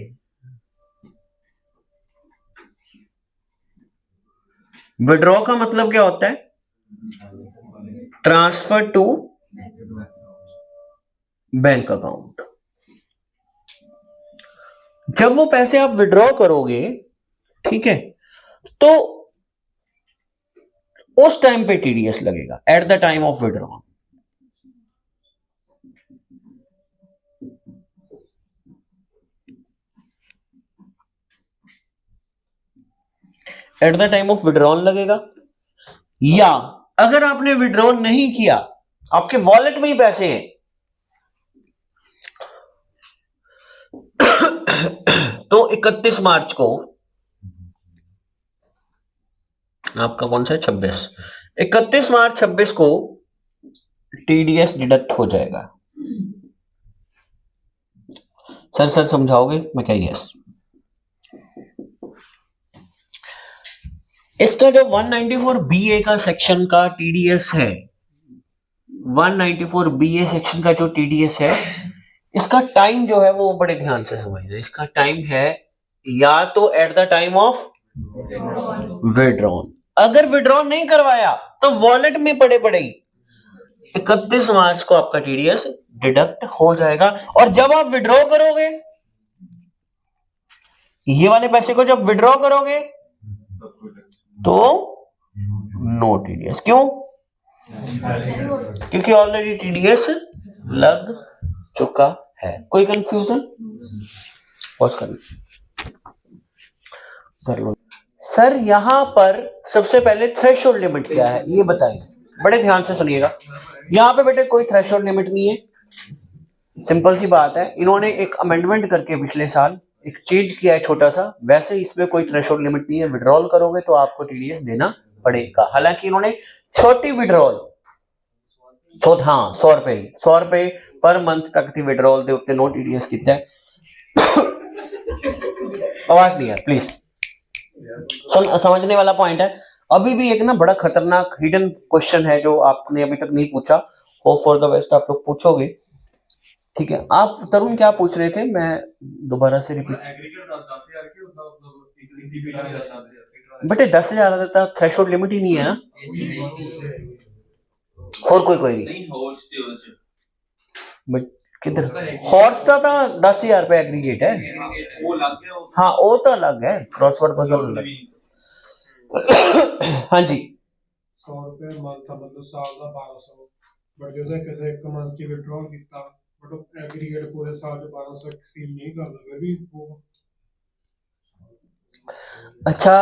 विड्रॉ का मतलब क्या होता है? Transfer to bank account. जब वो पैसे आप विड्रॉ करोगे, ठीक है, तो उस टाइम पे टीडीएस लगेगा, at the time of withdraw. At the time of withdrawal लगेगा, या अगर आपने विड्रॉ नहीं किया, आपके वॉलेट में ही पैसे हैं तो 31 मार्च को, आपका कौन सा है? 26, 31 मार्च 26 को टीडीएस डिडक्ट हो जाएगा। सर समझाओगे? मैं क्या यस। इसका जो 194 बीए का सेक्शन का टीडीएस है, 194 बीए सेक्शन का जो टीडीएस है, इसका टाइम जो है वो बड़े ध्यान से समझना। इसका टाइम है या तो at the time of withdrawal, अगर विड्रॉल नहीं करवाया तो वॉलेट में पड़े 31 मार्च को आपका टीडीएस डिडक्ट हो जाएगा। और जब आप विड्रॉ करोगे, ये वाले पैसे को जब विड्रॉ करोगे तो नो टीडीएस। क्यों? क्योंकि ऑलरेडी टीडीएस लग चुका है। कोई कंफ्यूजन? पॉज कर लो। सर यहां पर सबसे पहले थ्रेशोल्ड लिमिट क्या है ये बताइए, बड़े ध्यान से सुनिएगा। यहां पे बेटे कोई थ्रेशोल्ड लिमिट नहीं है, सिंपल सी बात है। इन्होंने एक अमेंडमेंट करके पिछले साल एक चेंज किया है छोटा सा, वैसे इसमें कोई थ्रेशोल्ड लिमिट नहीं है। विड्रॉल करोगे तो आपको टीडीएस देना पड़ेगा। हालांकि इन्होंने छोटी विड्रॉल, हाँ 100 रुपए पर मंथ तक की विड्रॉल दे उत्ते नो टीडीएस कितना है। आवाज नहीं है प्लीज, सुन, समझने वाला पॉइंट है। अभी भी एक ना बड़ा खतरनाक हिडन क्वेश्चन है जो आपने अभी तक नहीं पूछा, होप फॉर द बेस्ट आप लोग पूछोगे, ठीक है। आप तरुण क्या पूछ रहे थे? मैं दोबारा से रिपीट। बेटे 10,000 देता थ्रेशोल्ड लिमिट ही नहीं है ना, और कोई नहीं। बट किधर हॉर्स का था 10,000 रुपए एग्रीगेट है, हाँ वो तो अलग है, क्रॉसवर्ड पजल अलग। हाँ जी 100 रुपए मंथ था, मतलब साल का 1200, बट जो कैसे एक मंथ की विड्रॉल किया बट एग्रीगेट पूरे साल जो 1200 एक्सीड नहीं कर लगे भी वो। अच्छा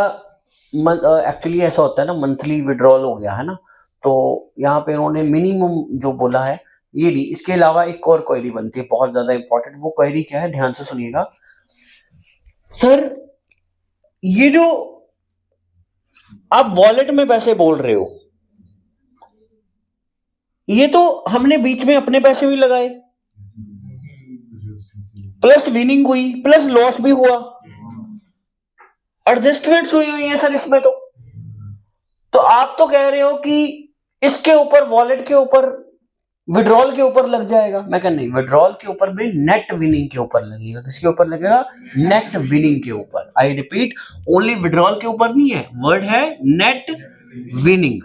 एक्चुअली ऐसा होता है ना, मंथली विड्रॉल हो गया है ना, तो यहाँ पे इन्होंने मिनिमम जो बोला है ये नहीं। इसके अलावा एक और क्वेरी बनती है बहुत ज्यादा इंपॉर्टेंट, वो क्वेरी क्या है ध्यान से सुनिएगा। सर ये जो आप वॉलेट में पैसे बोल रहे हो, ये तो हमने बीच में अपने पैसे भी लगाए, प्लस विनिंग हुई, प्लस लॉस भी हुआ, एडजस्टमेंट्स हुई है सर इसमें। तो आप तो कह रहे हो कि इसके ऊपर, वॉलेट के ऊपर, विड्रॉल के ऊपर लग जाएगा। मैं कह नहीं, विड्रॉल के ऊपर भी नेट विनिंग के ऊपर लगेगा। किसके ऊपर लगेगा? नेट विनिंग के ऊपर। आई रिपीट, ओनली विड्रॉल के ऊपर नहीं है, वर्ड है नेट विनिंग।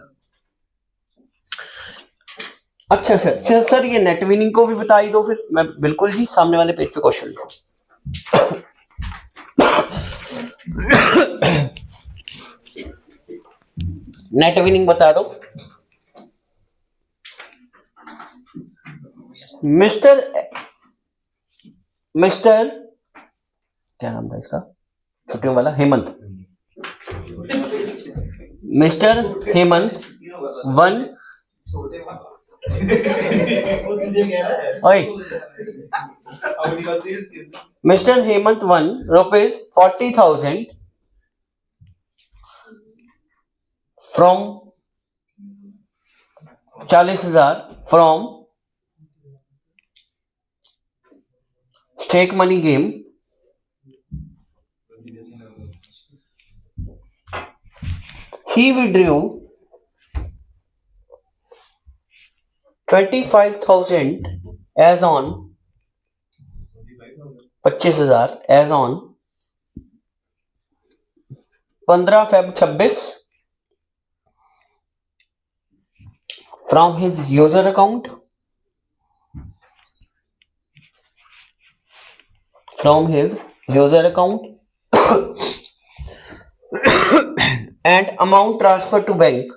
अच्छा सर ये नेट विनिंग को भी बता ही दो फिर। मैं बिल्कुल जी, सामने वाले पेज पे क्वेश्चन लो। नेट विनिंग बता दो। मिस्टर क्या नाम था इसका, छुट्टियों वाला, Hemant. Mr Hemant won, Mr Hemant won ₹40,000 from 40,000 from stake money game. He withdrew 25,000 as on 25,000 as on 15 Feb 26 from his user account, and amount transferred to bank,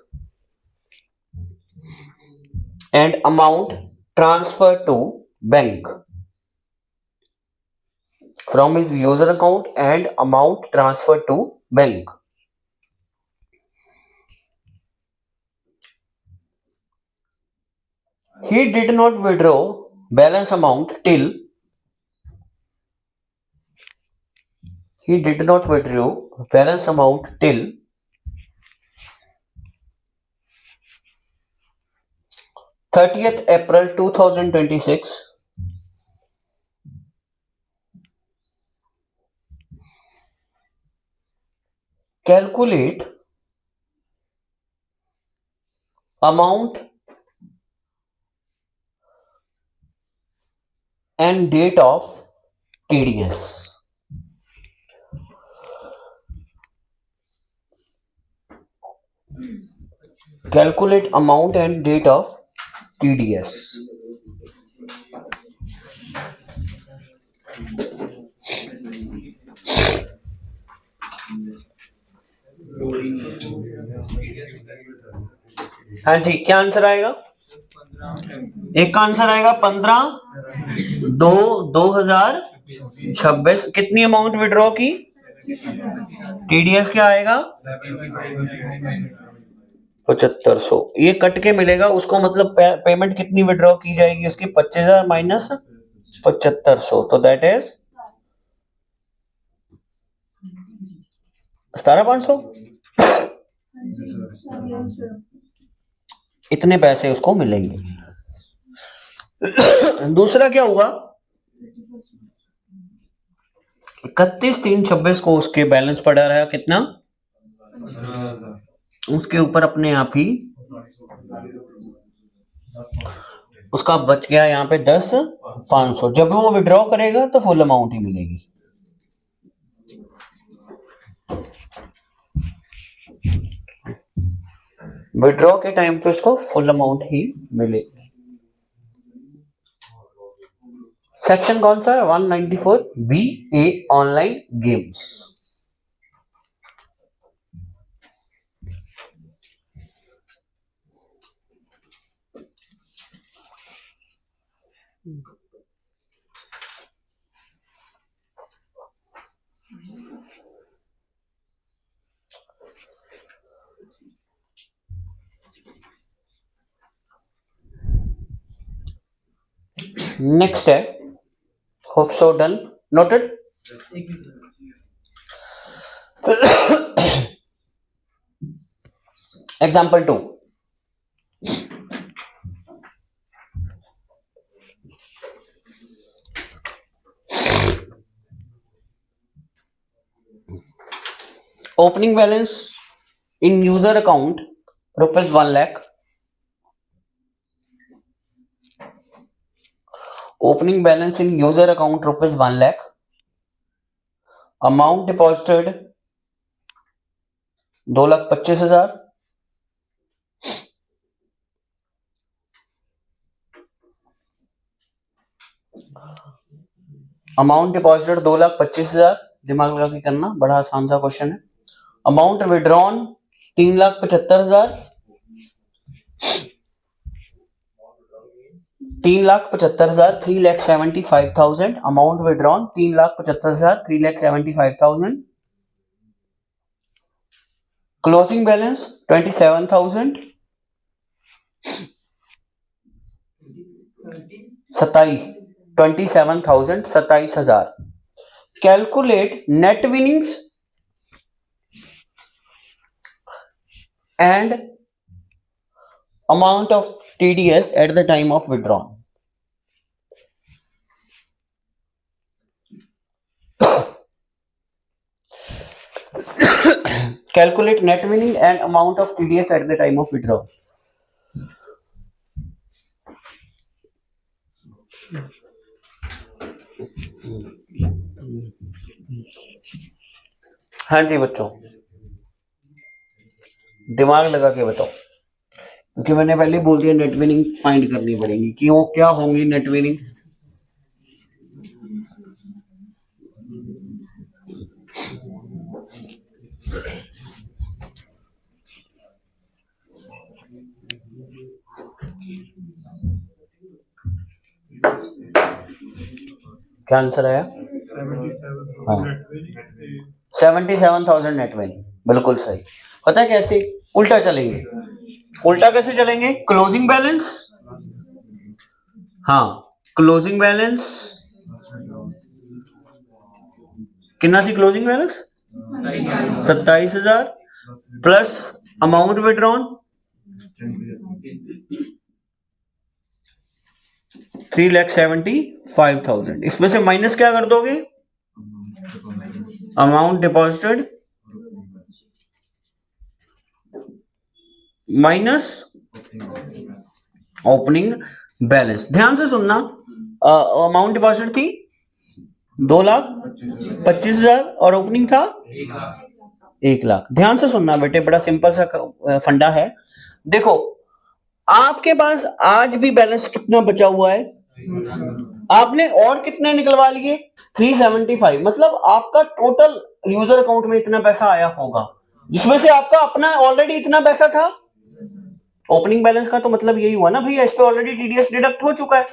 from his user account and amount transferred to bank. He did not withdraw balance amount till 30th April 2026. Calculate amount and date of TDS. Calculate amount and date of TDS. हाँ जी, क्या answer आएगा? एक का answer आएगा 15/2/2026। कितनी amount withdraw की? TDS क्या आएगा? 7500। ये कट के मिलेगा उसको, मतलब पेमेंट कितनी विड्रॉ की जाएगी उसकी? 25,000 माइनस 7500, तो दैट इज 17,500। इतने पैसे उसको मिलेंगे। दूसरा क्या हुआ? 31/3/26 को उसके बैलेंस पड़ा रहा कितना? उसके ऊपर अपने आप ही उसका बच गया यहाँ पे 10,500। जब वो विड्रॉ करेगा तो फुल अमाउंट ही मिलेगी। विड्रॉ के टाइम पे उसको फुल अमाउंट ही मिलेगी। सेक्शन कौन सा है? 194 BA ऑनलाइन गेम्स। नेक्स्ट है, hope so done, noted. Example 2, opening balance इन user account ₹1 lakh, opening balance इन user account ₹1 lakh, amount deposited 2,25,000, amount deposited 2,25,000, दिमाग लगा के करना, बड़ा आसान सा क्वेश्चन है। Amount withdrawn 3,75,000, 3,75,000, 3,75,000, amount withdrawn 3,75,000, 3,75,000, closing balance 27,000, 27,000, calculate net winnings and amount of TDS at the time of withdrawal. Calculate net winning and amount of TDS at the time of withdrawal. हाँ जी बच्चों, दिमाग लगा के बताओ, क्योंकि मैंने पहले बोल दिया नेट विनिंग फाइंड करनी पड़ेगी। क्यों, क्या होंगी नेट विनिंग? क्या आंसर आया? 77,000 नेट विनिंग, बिल्कुल सही। पता है कैसे? उल्टा चलेंगे। उल्टा कैसे चलेंगे? क्लोजिंग बैलेंस, हाँ क्लोजिंग बैलेंस कितना सी? Closing balance 27,000 plus amount withdrawn 3,75,000। इसमें से माइनस क्या कर दोगे? Amount deposited minus opening balance. ध्यान से सुनना, अमाउंट डिपॉजिट थी 2,25,000 और ओपनिंग था 1 लाख। ध्यान से सुनना बेटे, बड़ा सिंपल सा फंडा है। देखो आपके पास आज भी बैलेंस कितना बचा हुआ है? आपने और कितने निकलवा लिए? 375। मतलब आपका टोटल यूजर अकाउंट में इतना पैसा आया होगा, जिसमें से आपका अपना ऑलरेडी इतना पैसा था। ओपनिंग बैलेंस का तो मतलब यही हुआ ना भैया, इस पे ऑलरेडी टीडीएस डिडक्ट हो चुका है,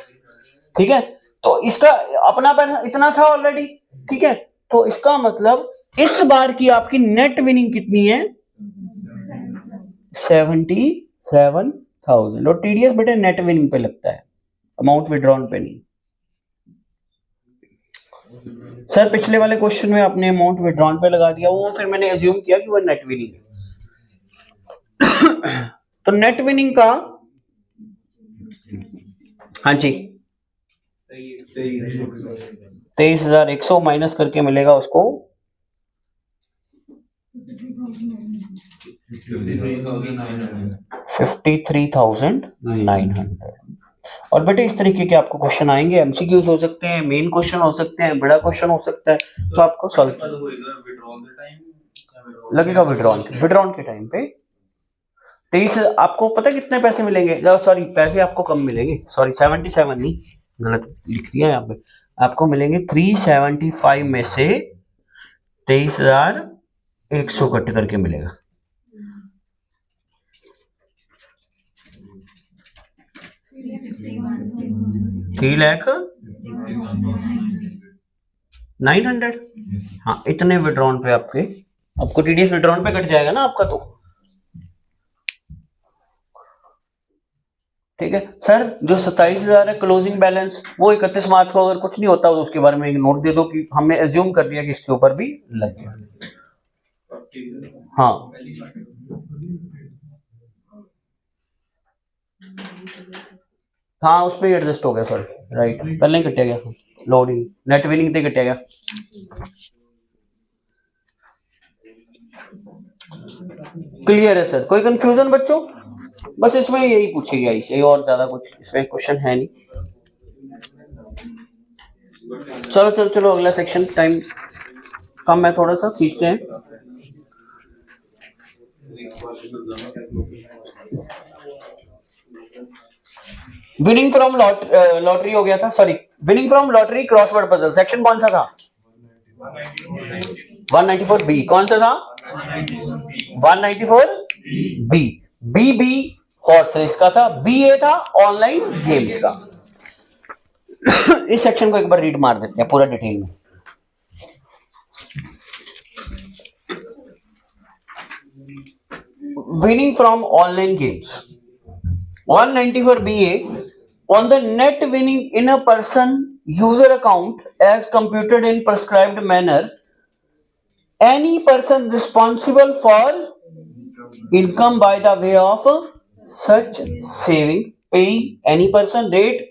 ठीक है। तो इसका अपना पैसा इतना था ऑलरेडी, ठीक है। तो इसका मतलब इस बार की आपकी नेट विनिंग कितनी है? 77,000। और टीडीएस बेटे नेट विनिंग पे लगता है, अमाउंट विड्रॉन पे नहीं। सर पिछले वाले क्वेश्चन में आपने अमाउंट विड्रॉन पे लगा दिया, वो फिर मैंने अज्यूम किया कि वो नेट विनिंग है। तो नेट विनिंग का, हाँ जी 23,100 माइनस करके मिलेगा उसको 53,900। और बेटे इस तरीके के आपको क्वेश्चन आएंगे, एमसीक्यूज हो सकते हैं, मेन क्वेश्चन हो सकते हैं, बड़ा क्वेश्चन हो सकता है। तो आपको सॉल्व लगेगा विड्रॉन के टाइम पे 23। आपको पता है कितने पैसे मिलेंगे? सॉरी पैसे आपको कम मिलेंगे, सॉरी 77 नहीं, गलत लिख दिया यहाँ पे। आपको मिलेंगे 375 में से 23,100 कट करके मिलेगा। $3,09,000। हाँ इतने विड्रॉन पे आपको टीडीएस विड्रॉन पे कट जाएगा ना आपका, तो ठीक है। सर जो 27,000 है क्लोजिंग बैलेंस, वो 31 मार्च को अगर कुछ नहीं होता तो उसके बारे में एक नोट दे दो कि हमने एज्यूम कर लिया कि इसके ऊपर भी लग गया। हाँ हाँ उस पर एडजस्ट हो गया, सॉरी राइट, पहले ही कटिया गया, लोडिंग नेट विनिंग पे कटिया गया। क्लियर है सर? कोई कंफ्यूजन बच्चों? बस इसमें यही पूछी गया, इसे और ज्यादा कुछ इसमें क्वेश्चन है नहीं। चलो चलो चलो अगला सेक्शन, टाइम कम है थोड़ा सा, खींचते हैं। विनिंग फ्रॉम लॉटरी हो गया था, sorry, winning from lottery crossword puzzle, section कौन सा था? 194 बी। कौन सा था? 194 बी। बी हॉर्स रेस का था, बी ए था ऑनलाइन गेम्स का। इस सेक्शन को एक बार रीड मार देते हैं पूरा डिटेल में। Winning from online games 194 BA on the net winning in a person user account as computed in prescribed manner, any person responsible for income by the way of such saving paying any person rate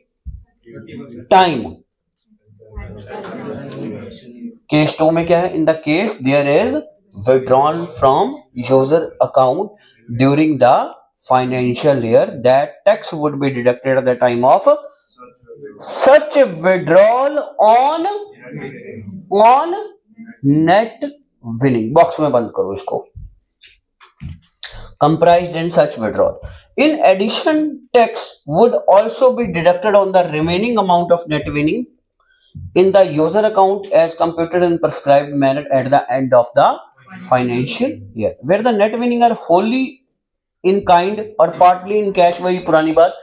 time. Case 2 में क्या है? in the case there is withdrawn from user account during the financial year, that tax would be deducted at the time of such withdrawal on net winning. Box में बंद करो इसको। comprised in such withdrawal. In addition, tax would also be deducted on the remaining amount of net winning in the user account as computed in prescribed manner at the end of the financial year, where the net winning are wholly in kind और partly in cash. वही पुरानी बात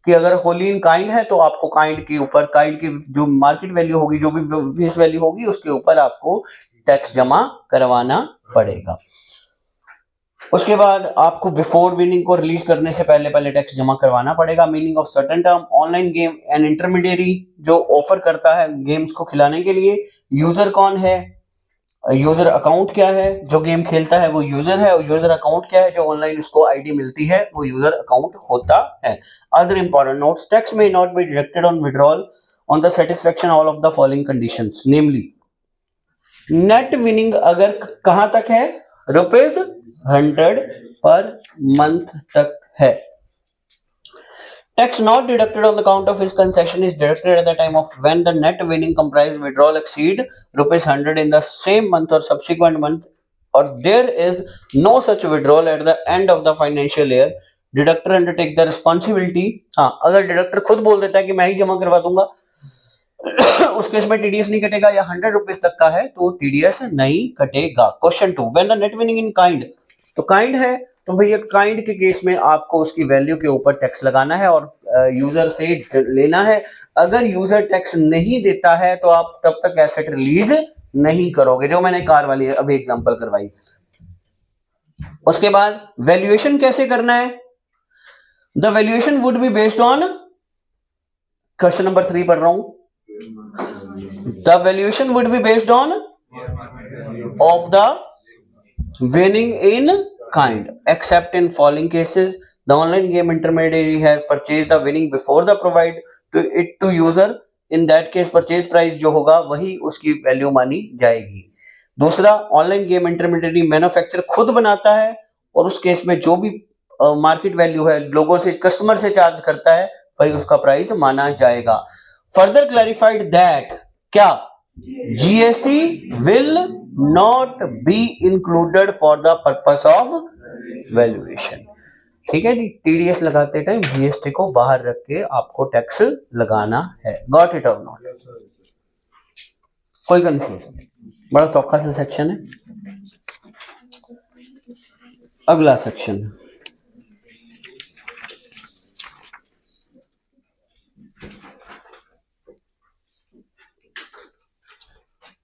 कि अगर Holi in kind है तो आपको kind के ऊपर, काइंड की जो मार्केट वैल्यू होगी, जो भी फेस वैल्यू होगी, उसके ऊपर आपको टैक्स जमा करवाना पड़ेगा। उसके बाद आपको बिफोर विनिंग को रिलीज करने से पहले टैक्स जमा करवाना पड़ेगा। Meaning of certain term, online game and intermediary जो ऑफर करता है गेम्स को खिलाने के लिए। यूजर कौन है? यूजर अकाउंट क्या है? जो गेम खेलता है वो यूजर है, और यूजर अकाउंट क्या है? जो ऑनलाइन उसको आईडी मिलती है वो यूजर अकाउंट होता है। अदर इंपॉर्टेंट नोट्स, टैक्स में not be deducted on withdrawal on the satisfaction all of the following conditions, namely net winning अगर कहां तक है? ₹100 पर मंथ तक है। Tax not deducted on the account of his concession is deducted at the time of when the net winning comprised withdrawal exceed ₹100 in the same month or subsequent month, or there is no such withdrawal at the end of the financial year. Deductor undertake the responsibility. हाँ, अगर deductor खुद बोल देता है कि मैं ही जमा करवा दूंगा, उस केस में टीडीएस नहीं कटेगा, या ₹100 तक का है तो टीडीएस नहीं कटेगा। Question 2, when the net winning in kind, तो काइंड है तो भैया काइंड के केस में आपको उसकी वैल्यू के ऊपर टैक्स लगाना है और यूजर से लेना है। अगर यूजर टैक्स नहीं देता है तो आप तब तक एसेट रिलीज नहीं करोगे, जो मैंने कार वाली अभी एग्जांपल करवाई। उसके बाद वैल्यूएशन कैसे करना है? The valuation would be based on, question number 3 पढ़ रहा हूं। The valuation would be based on off the winning in kind, except in following cases: the online game intermediary has purchased the winning before the provide to it to user. In that case purchase price जो होगा वही उसकी value मानी जाएगी। दूसरा, online game intermediary manufacture खुद बनाता है और उस केस में जो भी मार्केट वैल्यू है लोगों से, कस्टमर से चार्ज करता है, वही उसका प्राइस माना जाएगा। फर्दर क्लैरिफाइड दैट क्या GST will not be included for the purpose of valuation। ठीक है जी, टीडीएस लगाते टाइम जीएसटी को बाहर रख के आपको टैक्स लगाना है। गॉट इट और नॉट? कोई कंफ्यूजन? बड़ा सौखा सा सेक्शन है। अगला सेक्शन,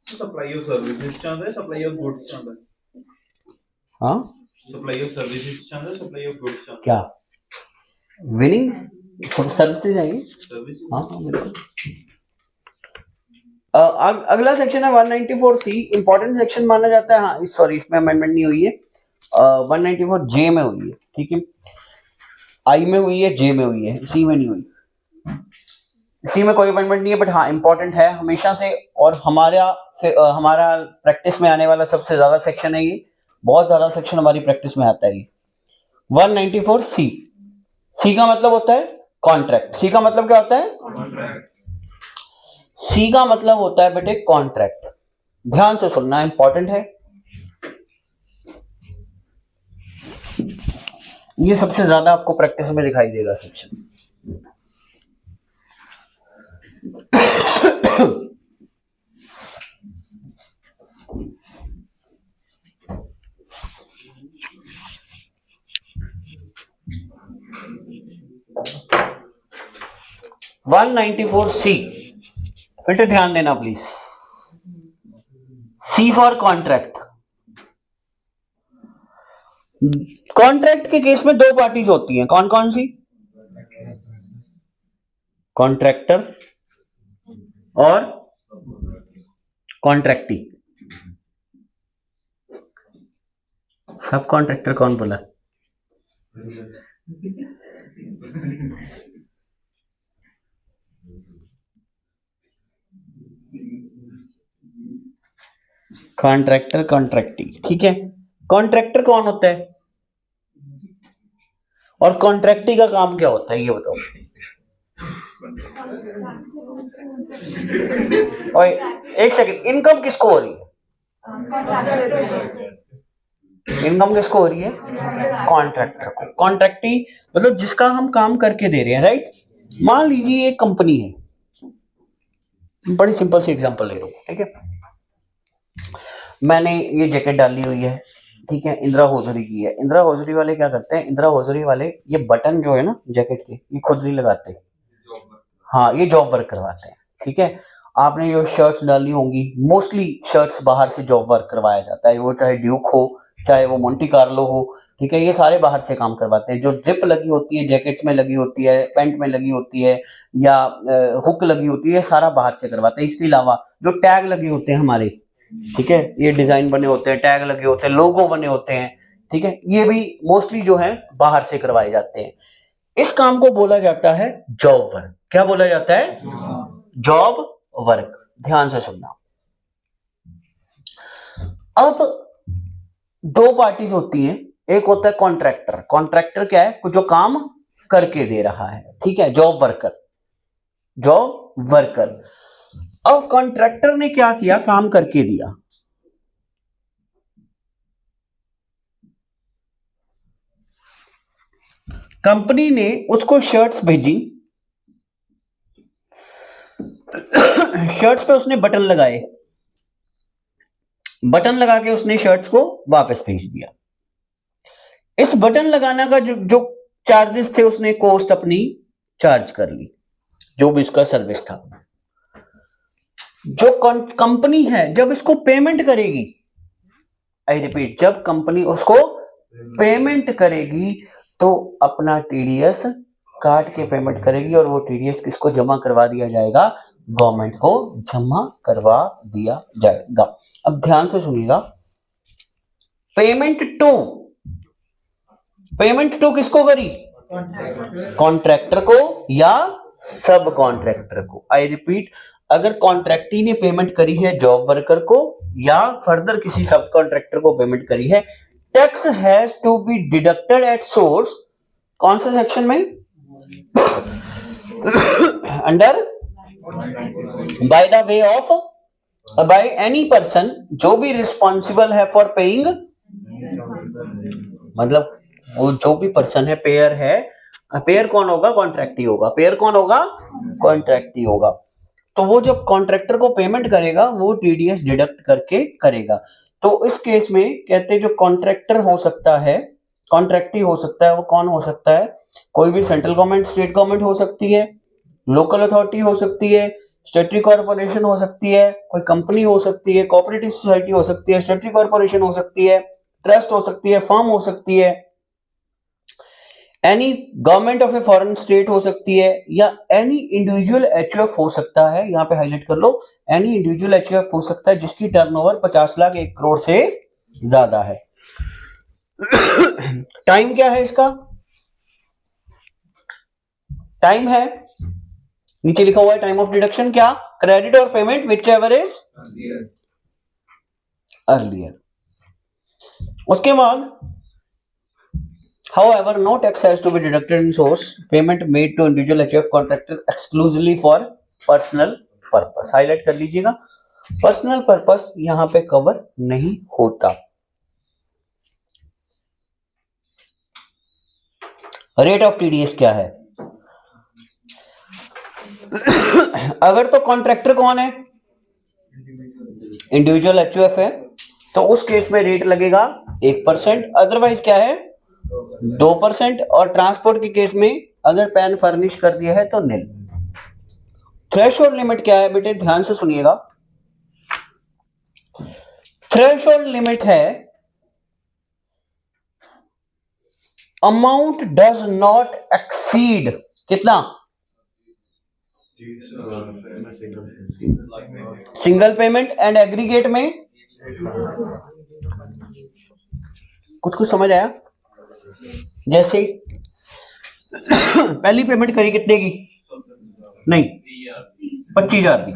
सप्लाई ऑफ सर्विसेज चाहता है, सप्लाई ऑफ गुड्स चाहता है। हाँ, सप्लाई ऑफ सर्विसेज चाहता है, सप्लाई ऑफ गुड्स चाहता है। क्या विनिंग सर्विसेज आएगी? सर्विस, हाँ बिल्कुल। अगला सेक्शन है 194C, इंपॉर्टेंट सेक्शन माना जाता है। हाँ सॉरी, इसमें अमेंडमेंट नहीं हुई है, 194J में हुई है। ठीक है, आई में हुई है, जे में हुई है, सी में नहीं हुई। सी में कोई अमेंडमेंट नहीं है, बट हाँ इंपॉर्टेंट है हमेशा से, और हमारा प्रैक्टिस में आने वाला सबसे ज्यादा सेक्शन है ये बहुत ज्यादा सेक्शन हमारी प्रैक्टिस में आता है ये। 194 सी, सी का मतलब होता है कॉन्ट्रैक्ट। सी का मतलब क्या होता है? सी का मतलब होता है बेटे कॉन्ट्रैक्ट। ध्यान से सुनना, इंपॉर्टेंट है ये, सबसे ज्यादा आपको प्रैक्टिस में दिखाई देगा सेक्शन। वन 194 सी, बेटे ध्यान देना please. C for contract. Contract के केस में दो पार्टीज होती हैं, कौन कौन सी? कॉन्ट्रैक्टर और कॉन्ट्रैक्टी। सब कॉन्ट्रैक्टर कौन बोला? कॉन्ट्रैक्टर कॉन्ट्रैक्टी, ठीक है। कॉन्ट्रैक्टर कौन होता है और कॉन्ट्रैक्टी का काम क्या होता है ये बताओ। और एक सेकंड, इनकम किसको हो रही है? इनकम किसको हो रही है? कॉन्ट्रैक्टर को। कॉन्ट्रैक्टी मतलब जिसका हम काम करके दे रहे हैं, राइट। मान लीजिए एक कंपनी है, बड़ी सिंपल सी एग्जांपल ले रहा हूं, ठीक है। मैंने ये जैकेट डाली हुई है, ठीक है, इंदिरा हौजरी की है। इंदिरा हौजरी वाले क्या करते हैं? इंदिरा हौजरी वाले ये बटन जो है ना जैकेट के, ये खुद नहीं लगाते, हाँ ये जॉब वर्क करवाते हैं, ठीक है। आपने जो शर्ट्स डाली होंगी, मोस्टली शर्ट्स बाहर से जॉब वर्क करवाया जाता है, वो चाहे ड्यूक हो चाहे वो मोंटी कार्लो हो, ठीक है, ये सारे बाहर से काम करवाते हैं। जो जिप लगी होती है जैकेट्स में लगी होती है, पैंट में लगी होती है या हुक लगी होती है, सारा बाहर से करवाते हैं। इसके अलावा जो टैग लगे होते हैं हमारे, ठीक है, ये डिजाइन बने होते हैं, टैग लगे होते हैं, लोगो बने होते हैं, ठीक है, ये भी मोस्टली जो है बाहर से करवाए जाते हैं। इस काम को बोला जाता है जॉब वर्क। क्या बोला जाता है? Job work. ध्यान से सुनना। अब दो पार्टीज होती हैं, एक होता है कॉन्ट्रैक्टर। कॉन्ट्रैक्टर क्या है? जो काम करके दे रहा है, ठीक है, जॉब वर्कर, जॉब वर्कर। अब कॉन्ट्रैक्टर ने क्या किया? काम करके दिया, कंपनी ने उसको शर्ट्स भेजी, शर्ट्स पे उसने बटन लगाए, बटन लगा के उसने शर्ट्स को वापस भेज दिया। इस बटन लगाने का जो चार्जेस थे उसने कॉस्ट अपनी चार्ज कर ली, जो भी इसका सर्विस था। जो कंपनी है जब इसको पेमेंट करेगी, आई रिपीट, जब कंपनी उसको पेमेंट करेगी तो अपना टीडीएस काट के पेमेंट करेगी, और वो टीडीएस किसको जमा करवा दिया जाएगा? गवर्नमेंट को जमा करवा दिया जाएगा। अब ध्यान से सुनिएगा, पेमेंट टू किसको करी? कॉन्ट्रैक्टर को या सब कॉन्ट्रैक्टर को। आई रिपीट, अगर कॉन्ट्रैक्टी ने पेमेंट करी है जॉब वर्कर को या फर्दर किसी सब कॉन्ट्रैक्टर को पेमेंट करी है, tax has to be deducted at source. कौन से सेक्शन में? Under by the way of by any person, जो भी रिस्पॉन्सिबल है फॉर पेइंग, मतलब वो जो भी पर्सन है, पेयर है, पेयर कौन होगा? कॉन्ट्रैक्टी होगा। पेयर कौन होगा? कॉन्ट्रैक्टी होगा। तो वो जब कॉन्ट्रैक्टर को पेमेंट करेगा वो टीडीएस डिडक्ट करके करेगा। तो इस केस में कहते हैं जो कॉन्ट्रैक्टर हो सकता है, कॉन्ट्रैक्टी हो सकता है, वो कौन हो सकता है? कोई भी सेंट्रल गवर्नमेंट, स्टेट गवर्नमेंट हो सकती है, लोकल अथॉरिटी हो सकती है, स्टेटरी कॉर्पोरेशन हो सकती है, कोई कंपनी हो सकती है, कोऑपरेटिव सोसाइटी हो सकती है, स्टेटरी कॉर्पोरेशन हो सकती है, ट्रस्ट हो सकती है, फर्म हो सकती है, any government of a foreign state हो सकती है, या एनी इंडिविजुअल एचयूएफ हो सकता है। यहां पे हाईलाइट कर लो, एनी इंडिविजुअल एचयूएफ हो सकता है जिसकी टर्नओवर 50 लाख 1 करोड़ से ज्यादा है। टाइम क्या है इसका? टाइम है, नीचे लिखा हुआ है टाइम ऑफ डिडक्शन क्या? क्रेडिट और payment which ever is earlier. उसके बाद however no tax has to be deducted in source payment made to individual HUF contractor exclusively for personal purpose. Highlight कर लीजिएगा, पर्सनल पर्पस यहां पे cover नहीं होता। रेट ऑफ टीडीएस क्या है? अगर तो कॉन्ट्रैक्टर कौन है, इंडिविजुअल एचयूएफ है, तो उस केस में रेट लगेगा 1%, अदरवाइज क्या है 2%, और ट्रांसपोर्ट के केस में अगर पैन फर्निश कर दिया है तो निल। थ्रेशोल्ड लिमिट क्या है बेटे, ध्यान से सुनिएगा। थ्रेशोल्ड लिमिट है अमाउंट डज नॉट एक्सीड कितना, सिंगल पेमेंट एंड एग्रीगेट में कुछ समझ आया? जैसे पहली पेमेंट करी कितने की, नहीं 25,000 की।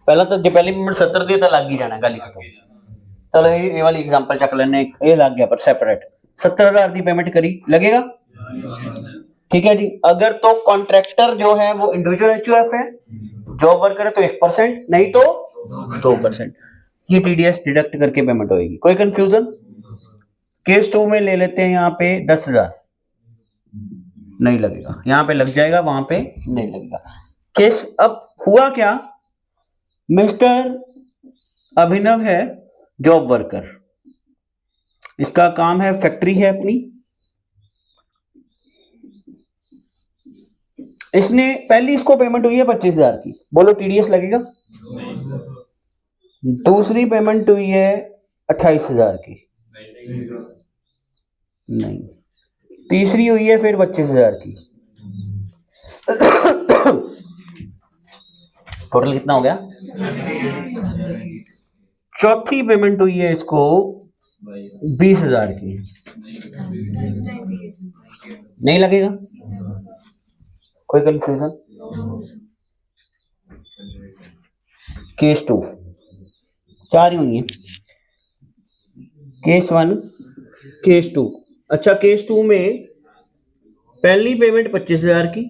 पहला तो पहली पेमेंट 70 दी तो लग ही जाना गाली खत्म। चलो ये वाली एग्जांपल चक लेने, ये लग गया पर सेपरेट 70,000 की पेमेंट करी, लगेगा? ठीक है जी। अगर तो कॉन्ट्रैक्टर जो है वो इंडिविजुअल एचयूएफ है, जॉब वर्कर है तो 1%, नहीं तो 2%, ये टीडीएस डिडक्ट करके पेमेंट होगी। कोई कंफ्यूजन? केस 2 में ले लेते हैं, यहाँ पे 10,000 नहीं लगेगा, यहाँ पे लग जाएगा, वहां पे नहीं लगेगा। केस अब हुआ क्या, मिस्टर अभिनव है जॉब वर्कर, इसका काम है, फैक्ट्री है अपनी, इसने पहली इसको पेमेंट हुई है 25,000 की, बोलो टीडीएस लगेगा? दूसरी पेमेंट हुई है 28,000 की, नहीं। तीसरी हुई है फिर 25,000 की, टोटल कितना हो गया? चौथी पेमेंट हुई है इसको 20,000 की, नहीं लगेगा? कोई कंफ्यूजन? केस 2 4 ही हुई है, केस 1 केस 2। अच्छा, केस 2 में पहली पेमेंट 25,000 की,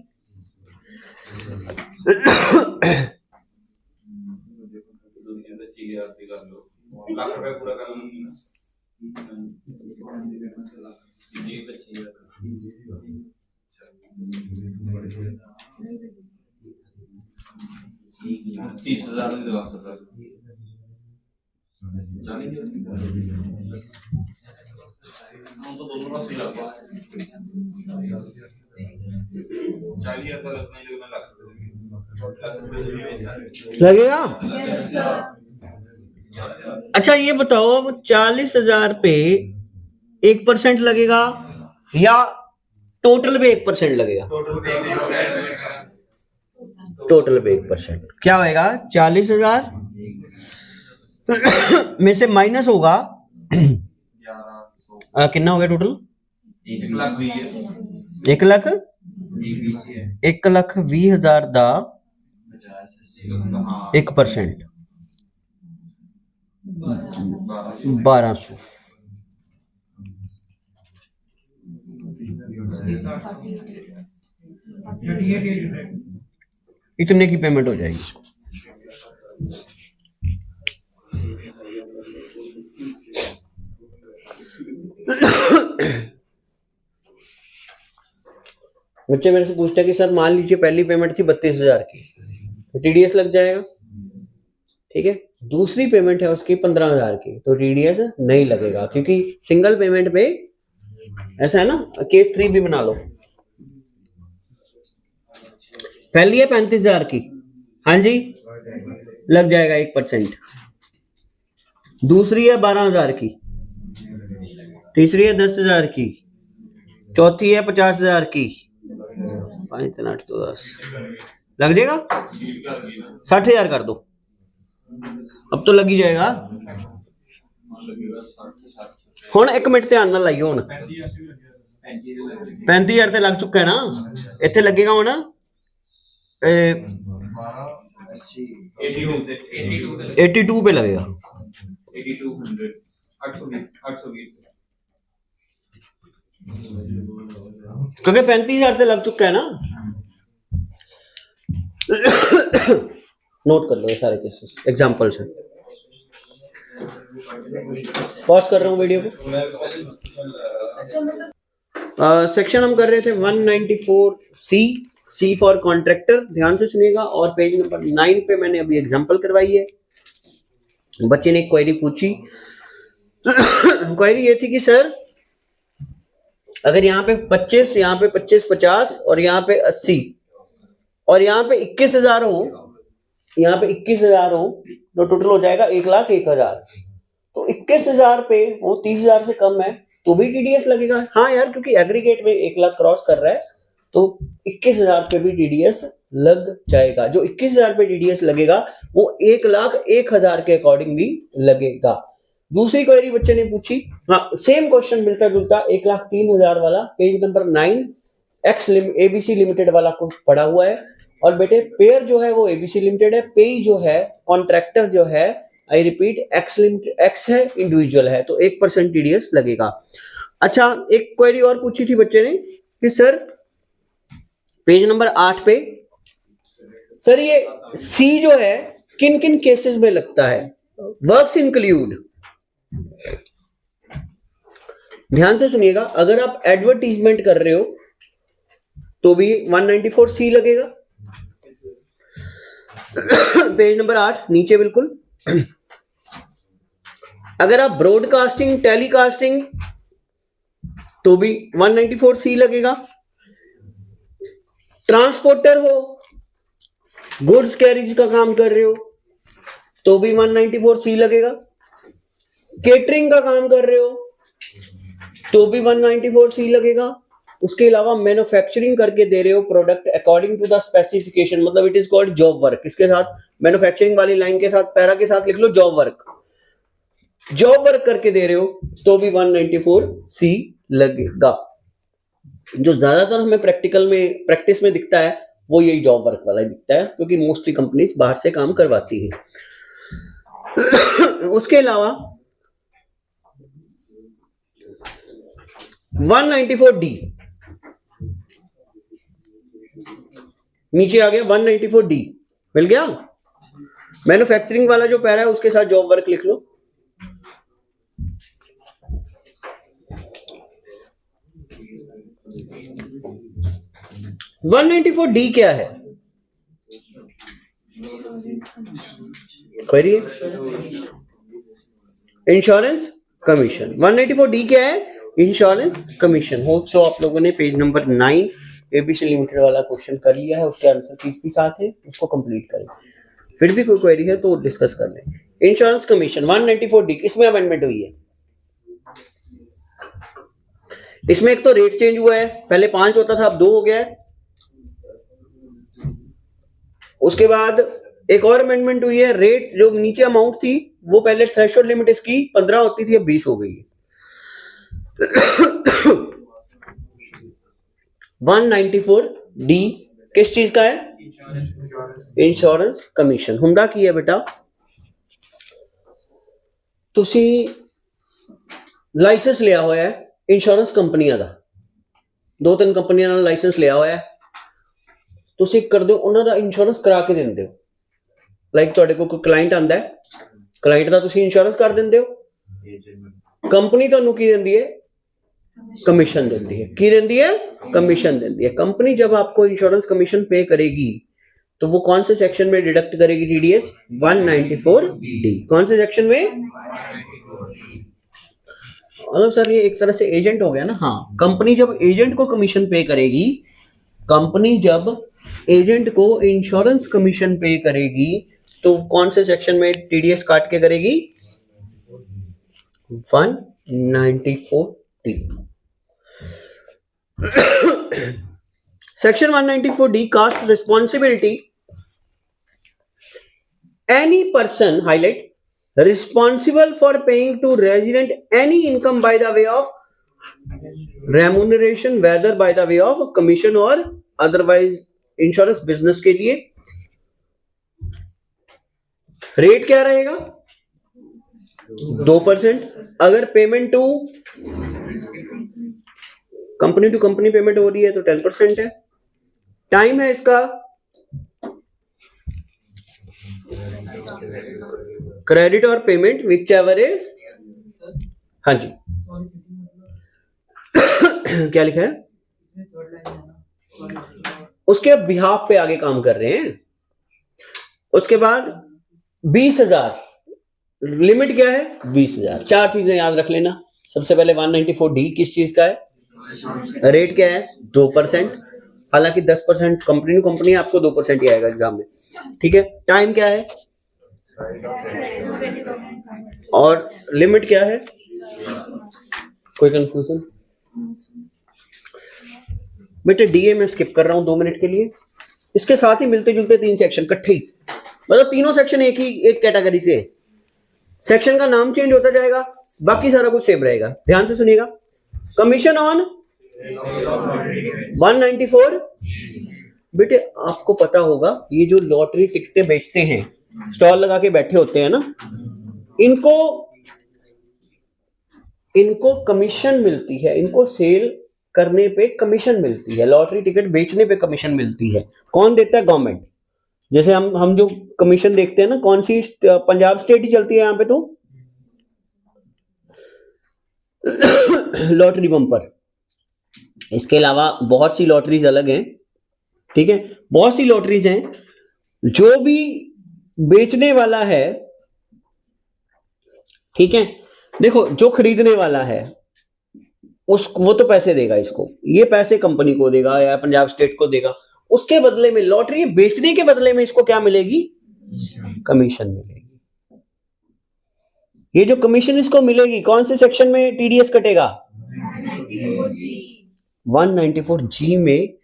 लगेगा? अच्छा ये बताओ, अब 40,000 पे 1% लगेगा या टोटल पे 1% लगेगा? टोटल पे 1%। क्या होएगा? 40,000 में से माइनस होगा कितना हो गया टोटल? 1,20,000 दा 1% 1200। इतने की पेमेंट हो जाएगी। बच्चे मेरे से पूछते हैं कि सर मान लीजिए पहली पेमेंट थी 32,000 की, तो टीडीएस लग जाएगा, ठीक है। दूसरी पेमेंट है उसकी 15,000 की, तो टीडीएस नहीं लगेगा, क्योंकि सिंगल पेमेंट पे ऐसा है ना। केस 3 भी बना लो, पहली है 35,000 की, हाँ जी लग जाएगा 1%। दूसरी है 12,000 की, तीसरी है 10,000 की, चौथी है 50,000 की, 5 3 8 तो 10 लग जाएगा। 60,000 कर दो, अब तो लग ही जाएगा। हुण एक मिनट ध्यान नाल लाइयो, हुण 35,000 ते लग चुका है ना, इत्थे लगेगा हुण 82 पे लगेगा। 8200 820 क्योंकि 35,000 से लग चुका है ना। नोट कर लो ये सारे केसेस एग्जांपल्स हैं। पॉज कर रहा हूँ वीडियो को। सेक्शन हम कर रहे थे 194C, सी फॉर कॉन्ट्रैक्टर। ध्यान से सुनिएगा। और पेज नंबर 9 पे मैंने अभी एग्जांपल करवाई है। बच्चे ने एक क्वेरी पूछी। क्वेरी ये थी कि सर अगर यहाँ पे 25, यहाँ पे 25 50 और यहाँ पे 80 और यहाँ पे 21,000 हो, यहाँ पे 21,000 हो तो टोटल हो जाएगा 1,01,000। तो 21,000 पे वो 30,000 से कम है तो भी टीडीएस लगेगा। हाँ यार, क्योंकि एग्रीगेट में 1,00,000 क्रॉस कर रहा है तो 21,000 पे भी टीडीएस लग जाएगा। जो 21,000 पे टीडीएस लगेगा वो 1,01,000 के अकॉर्डिंग भी लगेगा। दूसरी क्वेरी बच्चे ने पूछी, हाँ सेम क्वेश्चन मिलता जुलता 1,03,000 वाला, page number 9 x ABC limited वाला को पड़ा हुआ है। और बेटे पेयर जो है वो एबीसी लिमिटेड है, पेई जो है कॉन्ट्रैक्टर जो है, I repeat x limited, x है इंडिविजुअल है, तो 1% टीडीएस लगेगा। अच्छा एक क्वेरी और पूछी थी बच्चे ने कि सर पेज नंबर 8 पे सर ये सी जो है किन किन केसेस में लगता है। वर्क्स इंक्लूड, ध्यान से सुनिएगा, अगर आप एडवर्टीजमेंट कर रहे हो तो भी 194C लगेगा। पेज नंबर 8 नीचे बिल्कुल। अगर आप ब्रॉडकास्टिंग टेलीकास्टिंग तो भी 194C लगेगा। ट्रांसपोर्टर हो, गुड्स कैरिज का काम कर रहे हो तो भी 194C लगेगा। केटरिंग का काम कर रहे हो तो भी 194C लगेगा। उसके अलावा मैन्युफैक्चरिंग करके दे रहे हो product according to the specification, मतलब it is called job work. इसके साथ मैन्युफैक्चरिंग वाली लाइन के साथ पैरा के साथ लिख लो जॉब वर्क। जॉब वर्क करके दे रहे हो तो भी 194C लगेगा। जो ज्यादातर हमें प्रैक्टिकल में प्रैक्टिस में दिखता है वो यही जॉब वर्क वाला दिखता है, क्योंकि मोस्टली कंपनीज बाहर से काम करवाती है। उसके अलावा 194D नीचे आ गया। 194D मिल गया। मैन्युफैक्चरिंग वाला जो पैरा है उसके साथ जॉब वर्क लिख लो। वन 194D क्या है? Query insurance commission. 194D क्या है? Insurance commission. होप सो आप लोगों ने पेज नंबर 9 एबीसी लिमिटेड वाला क्वेश्चन कर लिया है, उसके आंसर फीस भी साथ है, उसको कंप्लीट करें। फिर भी कोई क्वेरी है तो डिस्कस कर लें। इंश्योरेंस कमीशन 194D किसमें अमेंडमेंट हुई है? इसमें एक तो रेट चेंज हुआ है, पहले 5 होता था अब 2 हो गया है। उसके बाद एक और अमेंडमेंट हुई है, रेट जो नीचे अमाउंट थी वो पहले थ्रेशोल्ड लिमिट इसकी 15 होती थी, अब 20 हो गई है। 194D किस चीज का है? Insurance commission. हुंदा की है बेटा, तुसी लाइसेंस लिया हुआ है इंश्योरेंस कंपनियां का, 2-3 कंपनियां ਨਾਲ ਲਾਇਸੈਂਸ ਲਿਆ ਹੋਇਆ ਹੈ, ਤੁਸੀਂ ਕਰਦੇ ਹੋ ਉਹਨਾਂ ਦਾ ਇੰਸ਼ੋਰੈਂਸ ਕਰਾ ਕੇ ਦਿੰਦੇ ਹੋ। ਲਾਈਕ ਤੁਹਾਡੇ ਕੋਲ ਕੋਈ ਕਲਾਇੰਟ ਆਂਦਾ ਹੈ, ਕਲਾਇੰਟ ਦਾ ਤੁਸੀਂ ਇੰਸ਼ੋਰੈਂਸ ਕਰ ਦਿੰਦੇ ਹੋ, ਕੰਪਨੀ ਤੁਹਾਨੂੰ ਕੀ ਦਿੰਦੀ ਹੈ? कमीशन देती है। की देती है? कमीशन देती है। कंपनी जब आपको इंश्योरेंस कमीशन पे करेगी तो वो कौन से सेक्शन में डिडक्ट करेगी टीडीएस? 194D। कौन से सेक्शन में? मतलब सर ये एक तरह से एजेंट हो गया ना। हाँ, कंपनी जब एजेंट को कमीशन पे करेगी, कंपनी जब एजेंट को इंश्योरेंस कमीशन पे करेगी तो कौन से सेक्शन में टीडीएस काट के करेगी? 194D। Section 194D cast responsibility any person highlight responsible for paying to resident any income by the way of remuneration whether by the way of commission or otherwise insurance business के लिए rate क्या रहेगा? 2%। अगर payment to company payment हो रही है तो 10% है। टाइम है इसका क्रेडिट और पेमेंट विच एवर इज, हाँ जी क्या लिखा है, उसके बिहाफ पे आगे काम कर रहे हैं। उसके बाद 20,000 लिमिट क्या है, 20,000। चार चीजें याद रख लेना। सबसे पहले 194D किस चीज का है, रेट क्या है 2%। हालांकि 10% कंपनी टू कंपनी आपको 2% ही आएगा एग्जाम में, ठीक है। टाइम क्या है और लिमिट क्या है, कोई कंफ्यूजन? बेटे डीए में स्किप कर रहा हूं 2 मिनट के लिए। इसके साथ ही मिलते जुलते 3 सेक्शन इकट्ठे ही, मतलब तीनों सेक्शन एक कैटेगरी से है। सेक्शन का नाम चेंज होता जाएगा, बाकी सारा कुछ सेम रहेगा। ध्यान से सुनिएगा। Commission on 194। बेटे आपको पता होगा ये जो लॉटरी टिकटें बेचते हैं, स्टॉल लगा के बैठे होते हैं ना, इनको कमीशन मिलती है। इनको सेल करने पे कमीशन मिलती है, लॉटरी टिकट बेचने पे कमीशन मिलती है। कौन देता है, गवर्नमेंट। जैसे हम जो कमीशन देखते हैं ना, कौन सी पंजाब स्टेट ही चलती है यहां पे तो लॉटरी बम्पर। इसके अलावा बहुत सी लॉटरीज अलग हैं, ठीक है। बहुत सी लॉटरीज हैं। जो भी बेचने वाला है, ठीक है, देखो जो खरीदने वाला है वो तो पैसे देगा इसको, ये पैसे कंपनी को देगा या पंजाब स्टेट को देगा। उसके बदले में लॉटरी बेचने के बदले में इसको क्या मिलेगी, कमीशन मिलेगी। ये जो कमीशन इसको मिलेगी कौन से सेक्शन में टीडीएस कटेगा, 194G में।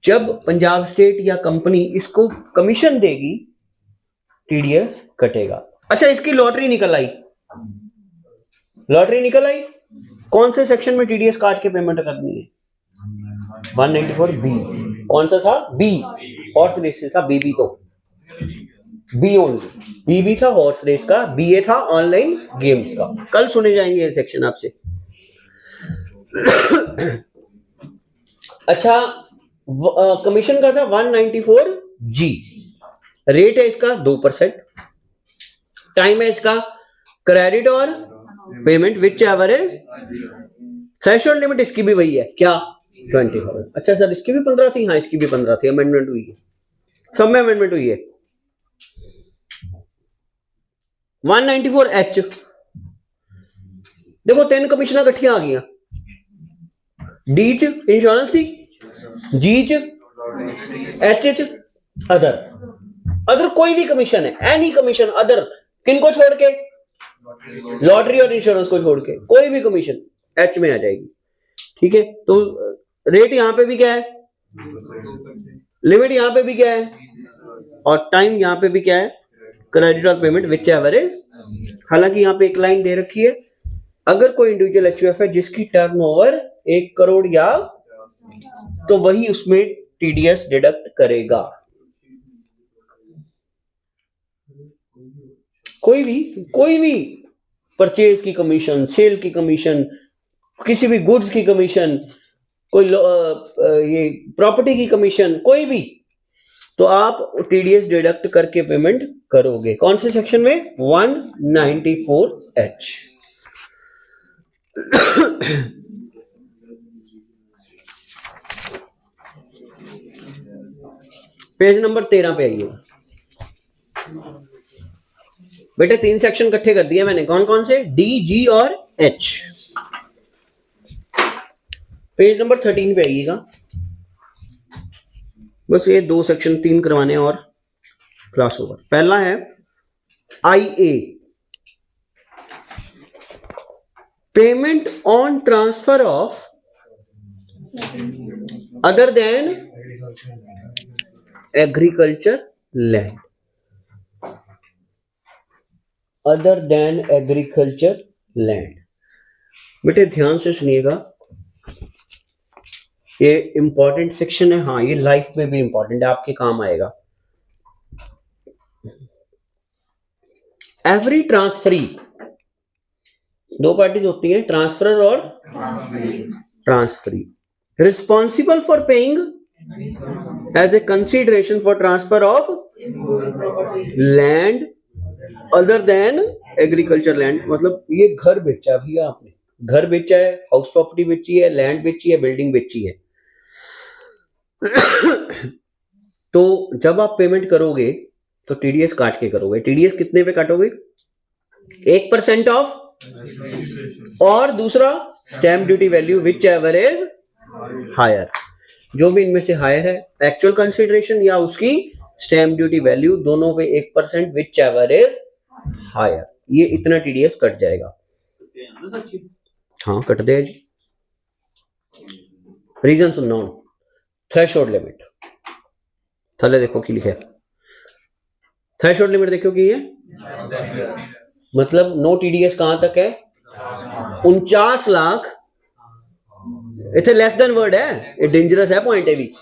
जब पंजाब स्टेट या कंपनी इसको कमीशन देगी टीडीएस कटेगा। अच्छा इसकी लॉटरी निकल आई, कौन से सेक्शन में टीडीएस काट के पेमेंट करनी है, 194B। कौन सा था, बी, हॉर्स रेस था, बीबी तो बी ओनली, बीबी था हॉर्स रेस का, बीए था ऑनलाइन गेम्स का। कल सुने जाएंगे ये सेक्शन आपसे। अच्छा कमीशन का था 194G, रेट है इसका 2%। टाइम है इसका क्रेडिट और payment which ever is, threshold limit इसकी भी वही है क्या, 25। अच्छा सर इसकी भी 15 थी, हाँ इसकी भी 15 थी, अमेंडमेंट हुई है, सब में अमेंडमेंट हुई है। 194H, देखो 3 कमीशन इकट्ठियां आ गई, डी च इंश्योरेंस थी, जी च, एच च अदर कोई भी कमीशन है, एनी कमीशन अदर, किनको छोड़ के, लॉटरी और इंश्योरेंस को छोड़ के कोई भी कमीशन एच में आ जाएगी, ठीक है। तो रेट यहां पे भी क्या है, लिमिट यहां पे भी क्या है, और टाइम यहां पे भी क्या है, क्रेडिट और पेमेंट विच एवर इज। हालांकि यहां पे एक लाइन दे रखी है, अगर कोई इंडिविजुअल एचयूएफ है जिसकी टर्नओवर 1 करोड़ या तो वही उसमें टीडीएस डिडक्ट करेगा। कोई भी परचेज की कमीशन, सेल की कमीशन, किसी भी गुड्स की कमीशन, कोई ये प्रॉपर्टी की कमीशन, कोई भी, तो आप टीडीएस डिडक्ट करके पेमेंट करोगे। कौन से सेक्शन में, 194H। पेज नंबर 13 पे आइए बेटे। 3 सेक्शन इकट्ठे कर दिए मैंने, कौन कौन से, डी, जी और एच। पेज नंबर 13 पे आइएगा। बस ये 2 सेक्शन 3 करवाने और क्लास ओवर। पहला है IA, payment on transfer of other than agriculture land, other than agriculture land. बेटे ध्यान से सुनिएगा, ये इंपॉर्टेंट सेक्शन है, हाँ ये लाइफ में भी इंपॉर्टेंट है, आपके काम आएगा। एवरी ट्रांसफरी दो पार्टीज होती हैं, ट्रांसफरर और transferee. Responsible for paying as a consideration for transfer of land other than agriculture land, मतलब ये घर बेचा भैया आपने, घर बेचा है, हाउस प्रॉपर्टी बेची है, लैंड बेची है, बिल्डिंग बेची है। तो जब आप पेमेंट करोगे तो टीडीएस काट के करोगे। टीडीएस कितने पे काटोगे? 1% ऑफ, और दूसरा stamp duty value whichever is higher, जो भी इनमें से हायर है, एक्चुअल कंसिडरेशन या उसकी स्टैम्प ड्यूटी वैल्यू, दोनों पे 1% विच एवर इज हायर, ये इतना टीडीएस कट जाएगा। हाँ कट दे जी। रीजन सुनना, थ्रेशोल्ड लिमिट थले देखो की लिखा है, थ्रेशोल्ड लिमिट देखो की है, मतलब नो टीडीएस कहां तक है? 49 लाख, इतने लेस देन वर्ड है, ये डेंजरस है पॉइंट है भी।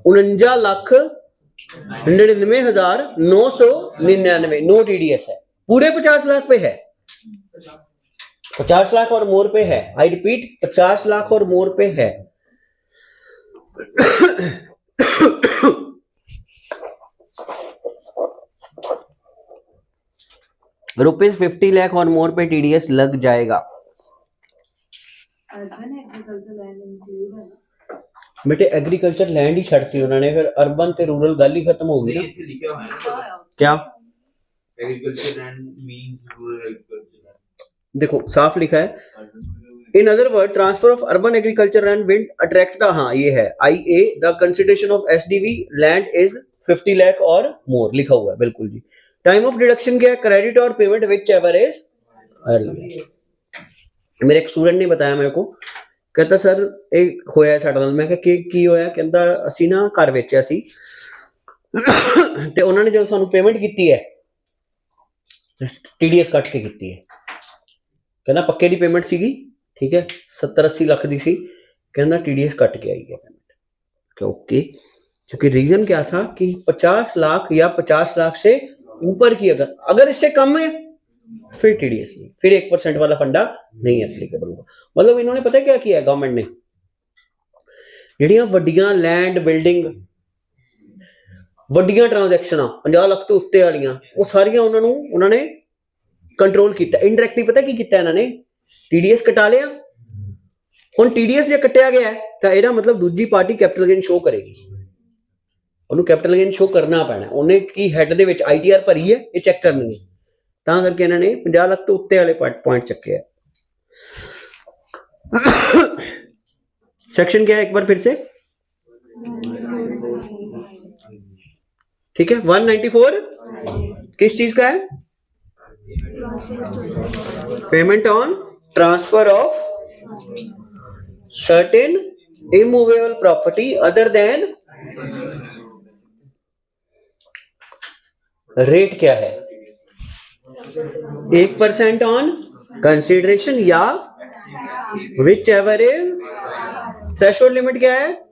49,99,999 नो टीडीएस है, पूरे 50 लाख पे है, 50 लाख और मोर पे है। आई रिपीट 50 लाख और मोर पे है। ₹50 लाख और मोर पे टीडीएस लग जाएगा। बेटे एग्रीकल्चर लैंड ही छड़ती उन्होंने, फिर अर्बन ते रूरल गल ही खत्म हो गई ना। क्या agriculture land means rural agriculture, देखो साफ लिखा है, in other word transfer of urban agriculture land will attract the, हाँ ये है IA the consideration of SDV land is 50 lakh और मोर, लिखा हुआ है बिल्कुल जी। टाइम ऑफ डिडक्शन क्या है? क्रेडिट और payment which ever is early. मेरे एक स्टूडेंट ने बताया मेरे को, कहता सर एक होया साडे नाल, मैं कहा की होया? कहता असी ना घर वेचिया सी ते उन्होंने ने जो सानू पेमेंट कीती है टीडीएस कट के कीती है। कहना पक्के दी पेमेंट सीगी, ठीक है 70-80 लाख दी सी, कहना टीडीएस कट के आई है पेमेंट। ओके, क्योंकि रीजन क्या था कि 50 लाख या 50 लाख से ऊपर की अगर इससे कम है फिर टीडीएस नहीं, फिर 1% वाला फंडा नहीं एप्लीकेबल होगा। मतलब इन्होंने पता क्या किया गवर्नमेंट ने, ਜਿਹੜੀਆਂ ਵੱਡੀਆਂ लैंड बिल्डिंग ਵੱਡੀਆਂ ट्रांजैक्शनां 50 लाख तो उत्ते वालियां, वो सारियां उन्होंने कंट्रोल किया। इनडायरेक्टली पता की किया इन्होंने? टीडीएस कटा लिया। हुण टीडीएस जो कटिया गया है तो यह मतलब दूजी पार्टी कैपिटल गेन शो करेगी, उन्होंने कैपिटल गेन शो करना पैना, उन्हें की हैड दे विच ITR भरी है, ये चेक करनी है, तां करके इन्होंने 50 लाख तो उत्ते वाले पॉइंट चक्के है। सेक्शन क्या है एक बार फिर से, ठीक है 194 किस चीज का है? Payment on transfer of certain immovable property other than, rate क्या है? 1% ऑन कंसिडरेशन या whichever is, threshold limit क्या है?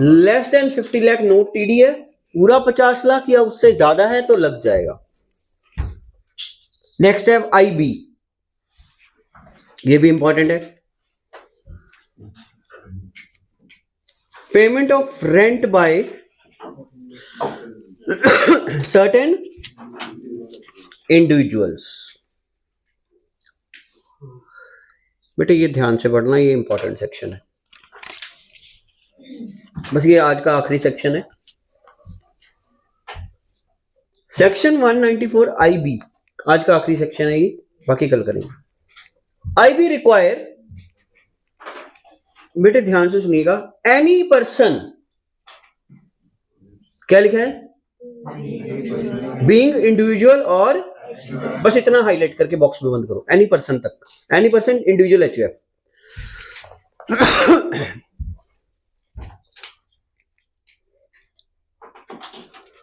Less than 50 lakh no TDS, पूरा 50 लाख या उससे ज्यादा है तो लग जाएगा। नेक्स्ट है IB, ये भी इंपॉर्टेंट है। Payment of rent by certain individuals. बेटे ये ध्यान से पढ़ना, ये इंपॉर्टेंट सेक्शन है, बस ये आज का आखिरी सेक्शन है। सेक्शन 194 IB आज का आखिरी सेक्शन है ये, बाकी कल करेंगे। IB रिक्वायर, बेटे ध्यान से सुनिएगा, एनी पर्सन, क्या लिखा है? बीइंग इंडिविजुअल, और बस इतना हाईलाइट करके बॉक्स में बंद करो, एनी पर्सन तक, एनी पर्सन इंडिविजुअल HUF।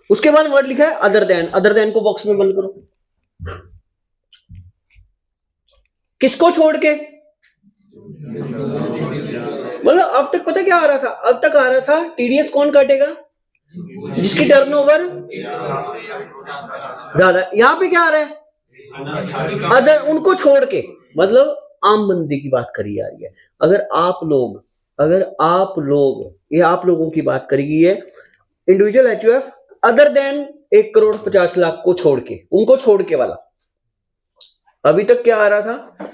उसके बाद वर्ड लिखा है अदर देन, अदर देन को बॉक्स में बंद करो। किसको छोड़ के? मतलब अब तक पता क्या आ रहा था? अब तक आ रहा था टीडीएस कौन काटेगा? जिसकी टर्नओवर ज्यादा। यहां पे क्या आ रहा है? अदर उनको छोड़ के, मतलब आम बंदे की बात करी जा रही है। अगर आप लोग ये आप लोगों की बात करी गई है, इंडिविजुअल एचयूएफ अदर देन 1,50,00,000 को छोड़ के, उनको छोड़ के वाला। अभी तक क्या आ रहा था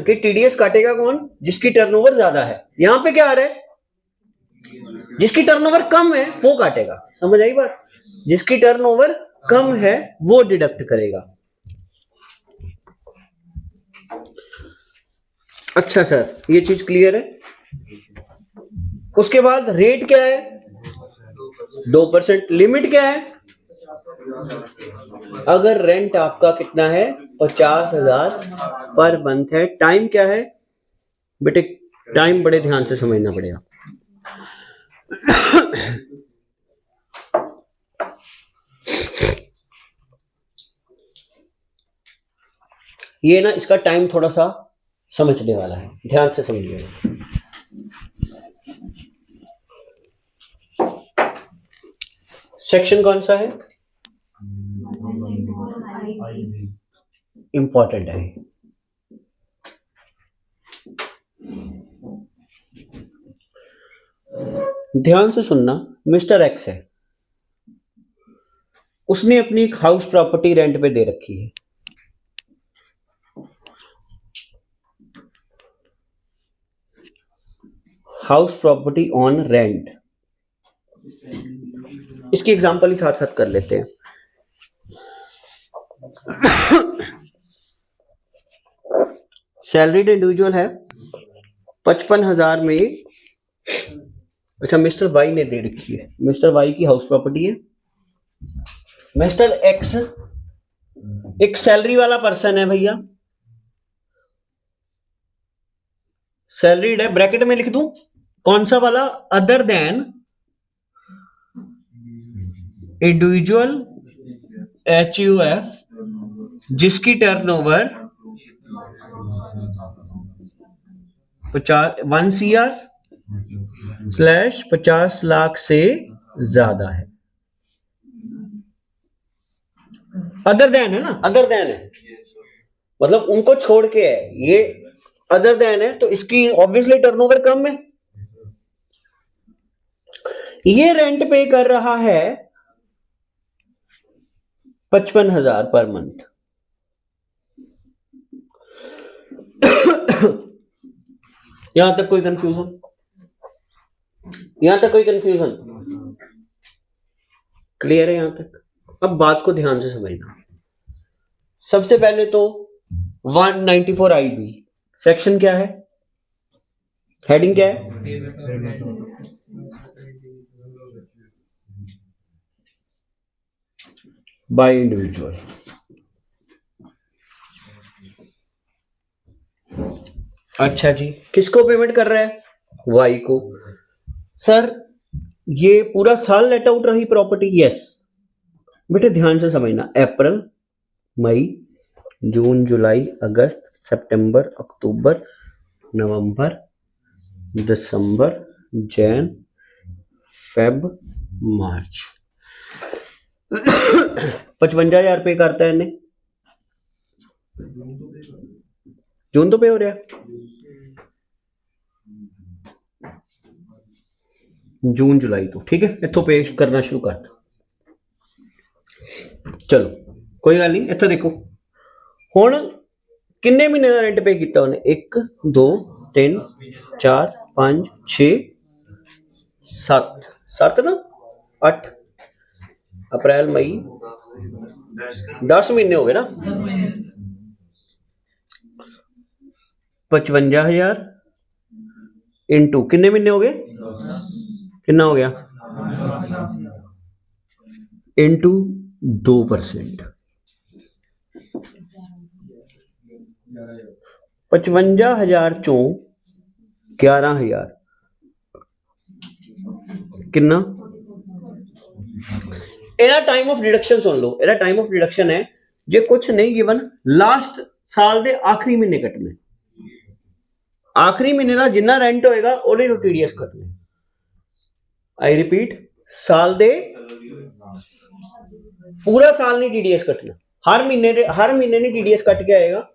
कि टीडीएस काटेगा कौन? जिसकी टर्नओवर ज्यादा है। यहां पे क्या आ रहा है? जिसकी टर्नओवर कम है वो काटेगा। समझ आई बात? जिसकी टर्नओवर कम है वो डिडक्ट करेगा। अच्छा सर, ये चीज क्लियर है। उसके बाद रेट क्या है? 2%। लिमिट क्या है? अगर रेंट आपका कितना है? 50,000 पर मंथ है। टाइम क्या है बेटे? टाइम बड़े ध्यान से समझना पड़ेगा। ये ना, इसका टाइम थोड़ा सा समझने वाला है, ध्यान से समझिएगा। सेक्शन कौन सा है? इंपॉर्टेंट है। ध्यान से सुनना। मिस्टर एक्स है, उसने अपनी एक हाउस प्रॉपर्टी रेंट पे दे रखी है। House property on rent. इसकी एग्जांपल ही साथ साथ कर लेते हैं। सैलरीड इंडिविजुअल है, 55,000 में। अच्छा, मिस्टर वाई ने दे रखी है, मिस्टर वाई की हाउस प्रॉपर्टी है। मिस्टर एक्स एक सैलरी वाला पर्सन है भैया, सैलरीड है। ब्रैकेट में लिख दूं कौन सा वाला? अदर देन इंडिविजुअल एचयूएफ जिसकी टर्नओवर 1 CR / 50 लाख से ज्यादा है। अदर देन है ना, अदर देन है मतलब उनको छोड़ के है। ये अदर देन है तो इसकी ऑब्वियसली टर्नओवर कम है। ये रेंट पे कर रहा है 55,000 पर मंथ। यहां तक कोई कंफ्यूजन? यहां तक कोई कंफ्यूजन? क्लियर है यहां तक? अब बात को ध्यान से समझना। सबसे पहले तो 194 IB सेक्शन क्या है? हेडिंग क्या है? By individual. अच्छा जी, किसको पेमेंट कर रहा है? वाई को। सर ये पूरा साल लेट आउट रही प्रॉपर्टी? यस बेटे, ध्यान से समझना। अप्रैल, मई, जून, जुलाई, अगस्त, सितंबर, अक्टूबर, नवंबर, दिसंबर, जैन, फेब, मार्च। 55,000 पे करता है। जून तो पे हो रहा, जून जुलाई तो ठीक है, इत्थों पे करना शुरू करता। चलो कोई गल नहीं। इत्थे देखो हुण किन्ने महीने का रेंट पे किया उन्हें? 1 2 3 4 5 6 7 ना 8 अप्रैल मई 10 महीने हो गए ना। 55,000 इंटू किन्ने महीने हो गए? कितना हो गया? इंटू 2%। 55,000 चों 11,000 कितना? एदा टाइम ऑफ डिडक्शन सुन लो। एदा टाइम ऑफ डिडक्शन है जे कुछ नहीं गिवन, लास्ट साल दे आखिरी महीने कटने। आखिरी महीने का जिन्ना रेंट होएगा ओदे तो टीडीएस कटने। आई रिपीट, साल दे पूरा साल नहीं टीडीएस कटना, हर महीने नहीं टीडीएस कट के आएगा,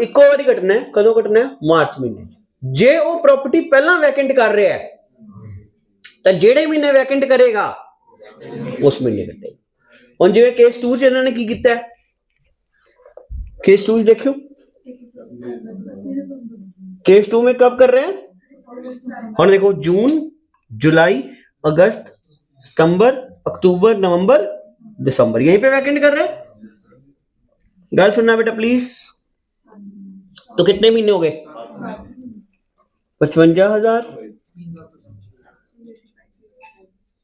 इको बारी कटना है। कदों कटना है? मार्च महीने। जे वो प्रॉपर्टी पहला वैकेंट कर रहा है तो जेड़े महीने वैकेंट करेगा उस महीने कटेगा। हुण जिवें केस 2 च इन्होंने की कीता है, केस 2 देखियो, केस 2 में कब कर रहे हैं? हुण देखो जून, जुलाई, अगस्त, सितंबर, अक्टूबर, नवंबर, दिसंबर, यहीं पे वैकेंट कर रहे हैं। गल सुनना बेटा प्लीज। तो कितने महीने हो गए? 55,000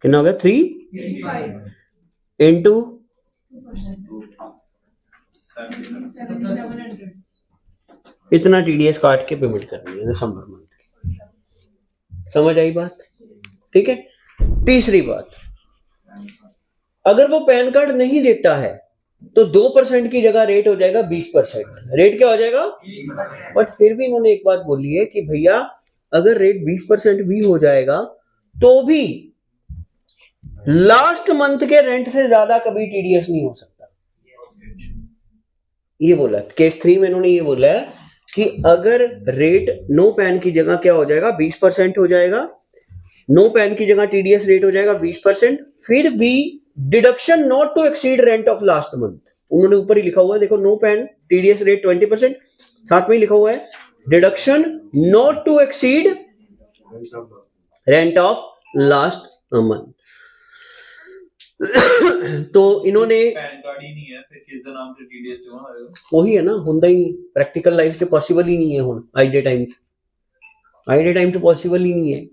कितना हो गया? 3 इंटू इतना टीडीएस काट के पेमेंट करनी है दिसंबर मंथ की। समझ आई बात? ठीक है। तीसरी बात, अगर वो पैन कार्ड नहीं देता है तो 2% की जगह रेट हो जाएगा 20%। रेट क्या हो जाएगा? बट फिर भी इन्होंने एक बात बोली है कि भैया अगर रेट 20% भी हो जाएगा तो भी लास्ट मंथ के रेंट से ज्यादा कभी टीडीएस नहीं हो सकता। ये बोला केस 3 में इन्होंने ये बोला है कि अगर रेट नो पैन की जगह क्या हो जाएगा? 20% हो जाएगा। नो पैन की जगह टीडीएस रेट हो जाएगा 20%, फिर भी deduction not to exceed rent of last month. उन्होंने ऊपर ही लिखा हुआ है, देखो नो पैन टीडीएस रेट 20%, साथ में ही लिखा हुआ है deduction not to exceed rent of last month. तो इन्होंने पैन कार्ड ही नहीं है, फिर किस दा नाम से टीडीएस जमा होएगा? वही है ना, हुंदा ही नहीं, प्रैक्टिकल लाइफ से पॉसिबल ही नहीं है। हुण आज दे टाइम तो पॉसिबल ही नहीं है।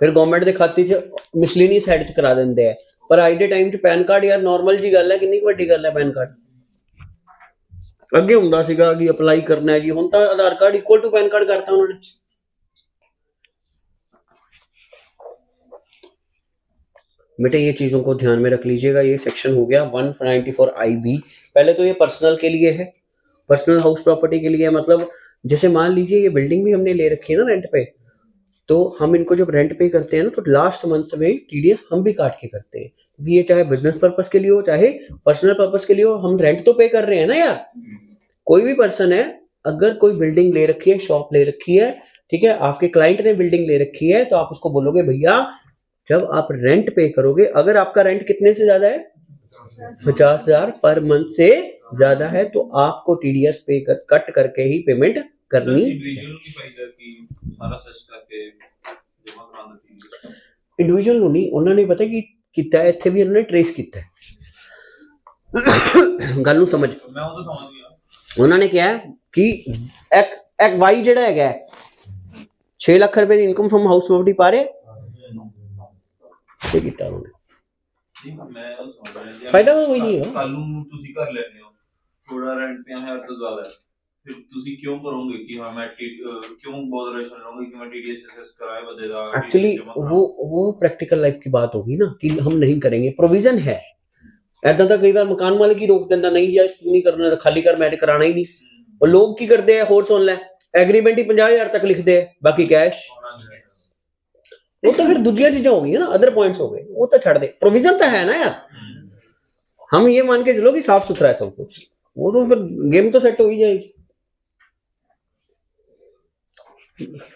फिर गवर्नमेंट के खाते च मिसलेनियस साइड च करा देंगे है, पर आज के टाइम च पैन कार्ड यार नॉर्मल जी गल है, कितनी वड्डी गल है पैन कार्ड। अगे हुंदा सीगा कि अप्लाई करना है जी, हुण तां Aadhaar card equal to PAN card करता उन्होंने। बेटे ये चीजों को ध्यान में रख लीजिएगा। ये सेक्शन हो गया 194 IB। पहले तो ये पर्सनल के लिए है, पर्सनल हाउस प्रॉपर्टी के लिए है। मतलब जैसे मान लीजिए ये बिल्डिंग भी हमने ले रखी है ना रेंट पे, तो हम इनको जब रेंट पे करते हैं ना तो लास्ट मंथ में टीडीएस हम भी काट के करते हैं, क्योंकि ये चाहे बिजनेस पर्पस के लिए हो चाहे पर्सनल पर्पस के लिए हो, हम रेंट तो पे कर रहे हैं ना यार। कोई भी पर्सन है, अगर कोई बिल्डिंग ले रखी है, शॉप ले रखी है, ठीक है, आपके क्लाइंट ने बिल्डिंग ले रखी है, तो आप उसको बोलोगे भैया जब आप रेंट पे करोगे, अगर आपका रेंट कितने से ज्यादा है 50,000 पर मंथ से ज्यादा है, तो आपको टीडीएस पे कट करके ही पेमेंट करनी। इंडिविजुअल की फायदा की सारा सर्च करके जमा कराना टीडीएस। इंडिविजुअल ਨੂੰ ਨਹੀਂ, ਉਹਨਾਂ ਨੇ ਪਤਾ ਕੀ ਕੀਤਾ ਹੈ, ਇੱਥੇ ਵੀ ਉਹਨਾਂ ਨੇ ਟ੍ਰੇਸ ਕੀਤਾ ਹੈ। ਗੱਲ ਨੂੰ ਸਮਝ, मैं वो तो समझ गया। ਉਹਨਾਂ ਨੇ ਕਿਹਾ ਕਿ ਇੱਕ ਵਾਈ ਜਿਹੜਾ ਹੈਗਾ 6 ਲੱਖ ਰੁਪਏ ਦੀ ਇਨਕਮ ਫਰਮ ਹਾਊਸ ਪ੍ਰੋਪਰਟੀ ਪਾ ਰਹੇ ਤੇ ਕੀਤਾ ਉਹਨੇ। मैं वो समझ गया। फायदा तो कोई नहीं है। ਕੱਲ ਨੂੰ ਤੁਸੀਂ ਕਰ ਲੈਣੇ ਹੋ, ਥੋੜਾ ਰੈਂਟ 50,000 ਤੋਂ ਜ਼ਿਆਦਾ ਹੈ, फिर ਤੁਸੀਂ क्यों करोगे कि हाँ मैं क्यों बोदरेशन लूंगा कि मैं टीडीएस असेस कराए बदेगा। एक्चुअली वो प्रैक्टिकल लाइफ की बात होगी ना कि हम नहीं करेंगे, प्रोविजन है। ऐसा तो कई बार मकान मालिक ही रोक देता, नहीं यार तू नहीं करना, खाली कर, मैंने कराना ही नहीं। और लोग की करते हैं, होर सुन ले, एग्रीमेंट ही 50,000 तक लिखते हैं, बाकी कैश। वो तो फिर दूसरी चीजें होगी ना, अदर पॉइंट्स हो गए, वो तो छड़ दे। प्रोविजन तो है ना यार, हम ये मान के चलो कि साफ सुथरा है सब कुछ, वो तो फिर गेम तो सेट हो ही जाएगी।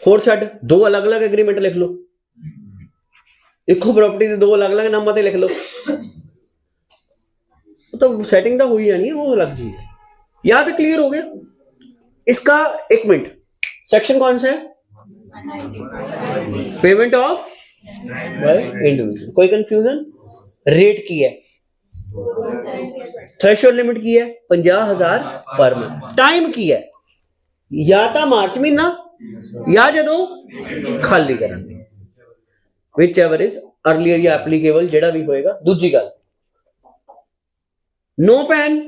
होर छड़, 2 अलग अलग एग्रीमेंट लिख लो, एक प्रॉपर्टी के 2 अलग अलग नाम लिख लो, तो सेटिंग तो हुई जानी है, वो अलग चीज है। यहां तक क्लियर हो गया इसका? 1 मिनट, सेक्शन कौन सा है? Payment of by individual. कोई कंफ्यूजन? रेट की है, थ्रेशोल्ड लिमिट की है 50,000 पर मंथ, टाइम की है या तो मार्च महीना या जदों खाली करांगे, विच एवर इज अर्लीयर या एप्लीकेबल, जेड़ा भी होएगा। दूसरी गल, नो पैन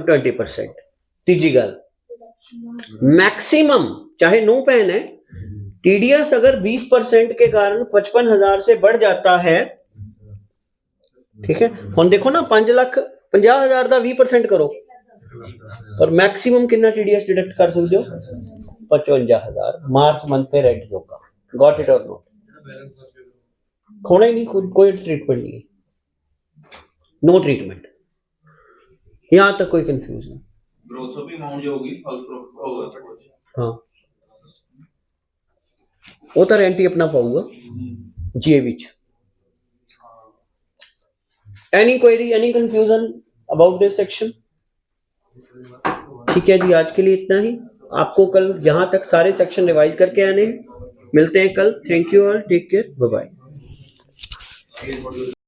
20%। तीसरी गल, मैक्सिमम चाहे नो पैन है, टीडीएस अगर 20% के कारण 55,000 से बढ़ जाता है, ठीक है, हम देखो ना 5,50,000 का 20% करो, और मैक्सिमम कितना टीडीएस डिडक्ट कर सकते हो? 55,000 मार्च मंथ पे रेंट होगा। गॉट इट और नॉट? खोना ही नहीं, कोई ट्रीटमेंट नहीं है। No treatment. यहां तक कोई कंफ्यूजन? ग्रोस भी अमाउंट जो होगी हाँ ਉਹ ਤਾਂ ਰੈਂਟ ਹੀ ਆਪਣਾ ਪਾਊਗਾ ਜੀ ਵਿੱਚ। Any query, any confusion about this section? ठीक है जी, आज के लिए इतना ही। आपको कल यहां तक सारे सेक्शन रिवाइज करके आने हैं। मिलते हैं कल। Thank you all, take care, bye bye.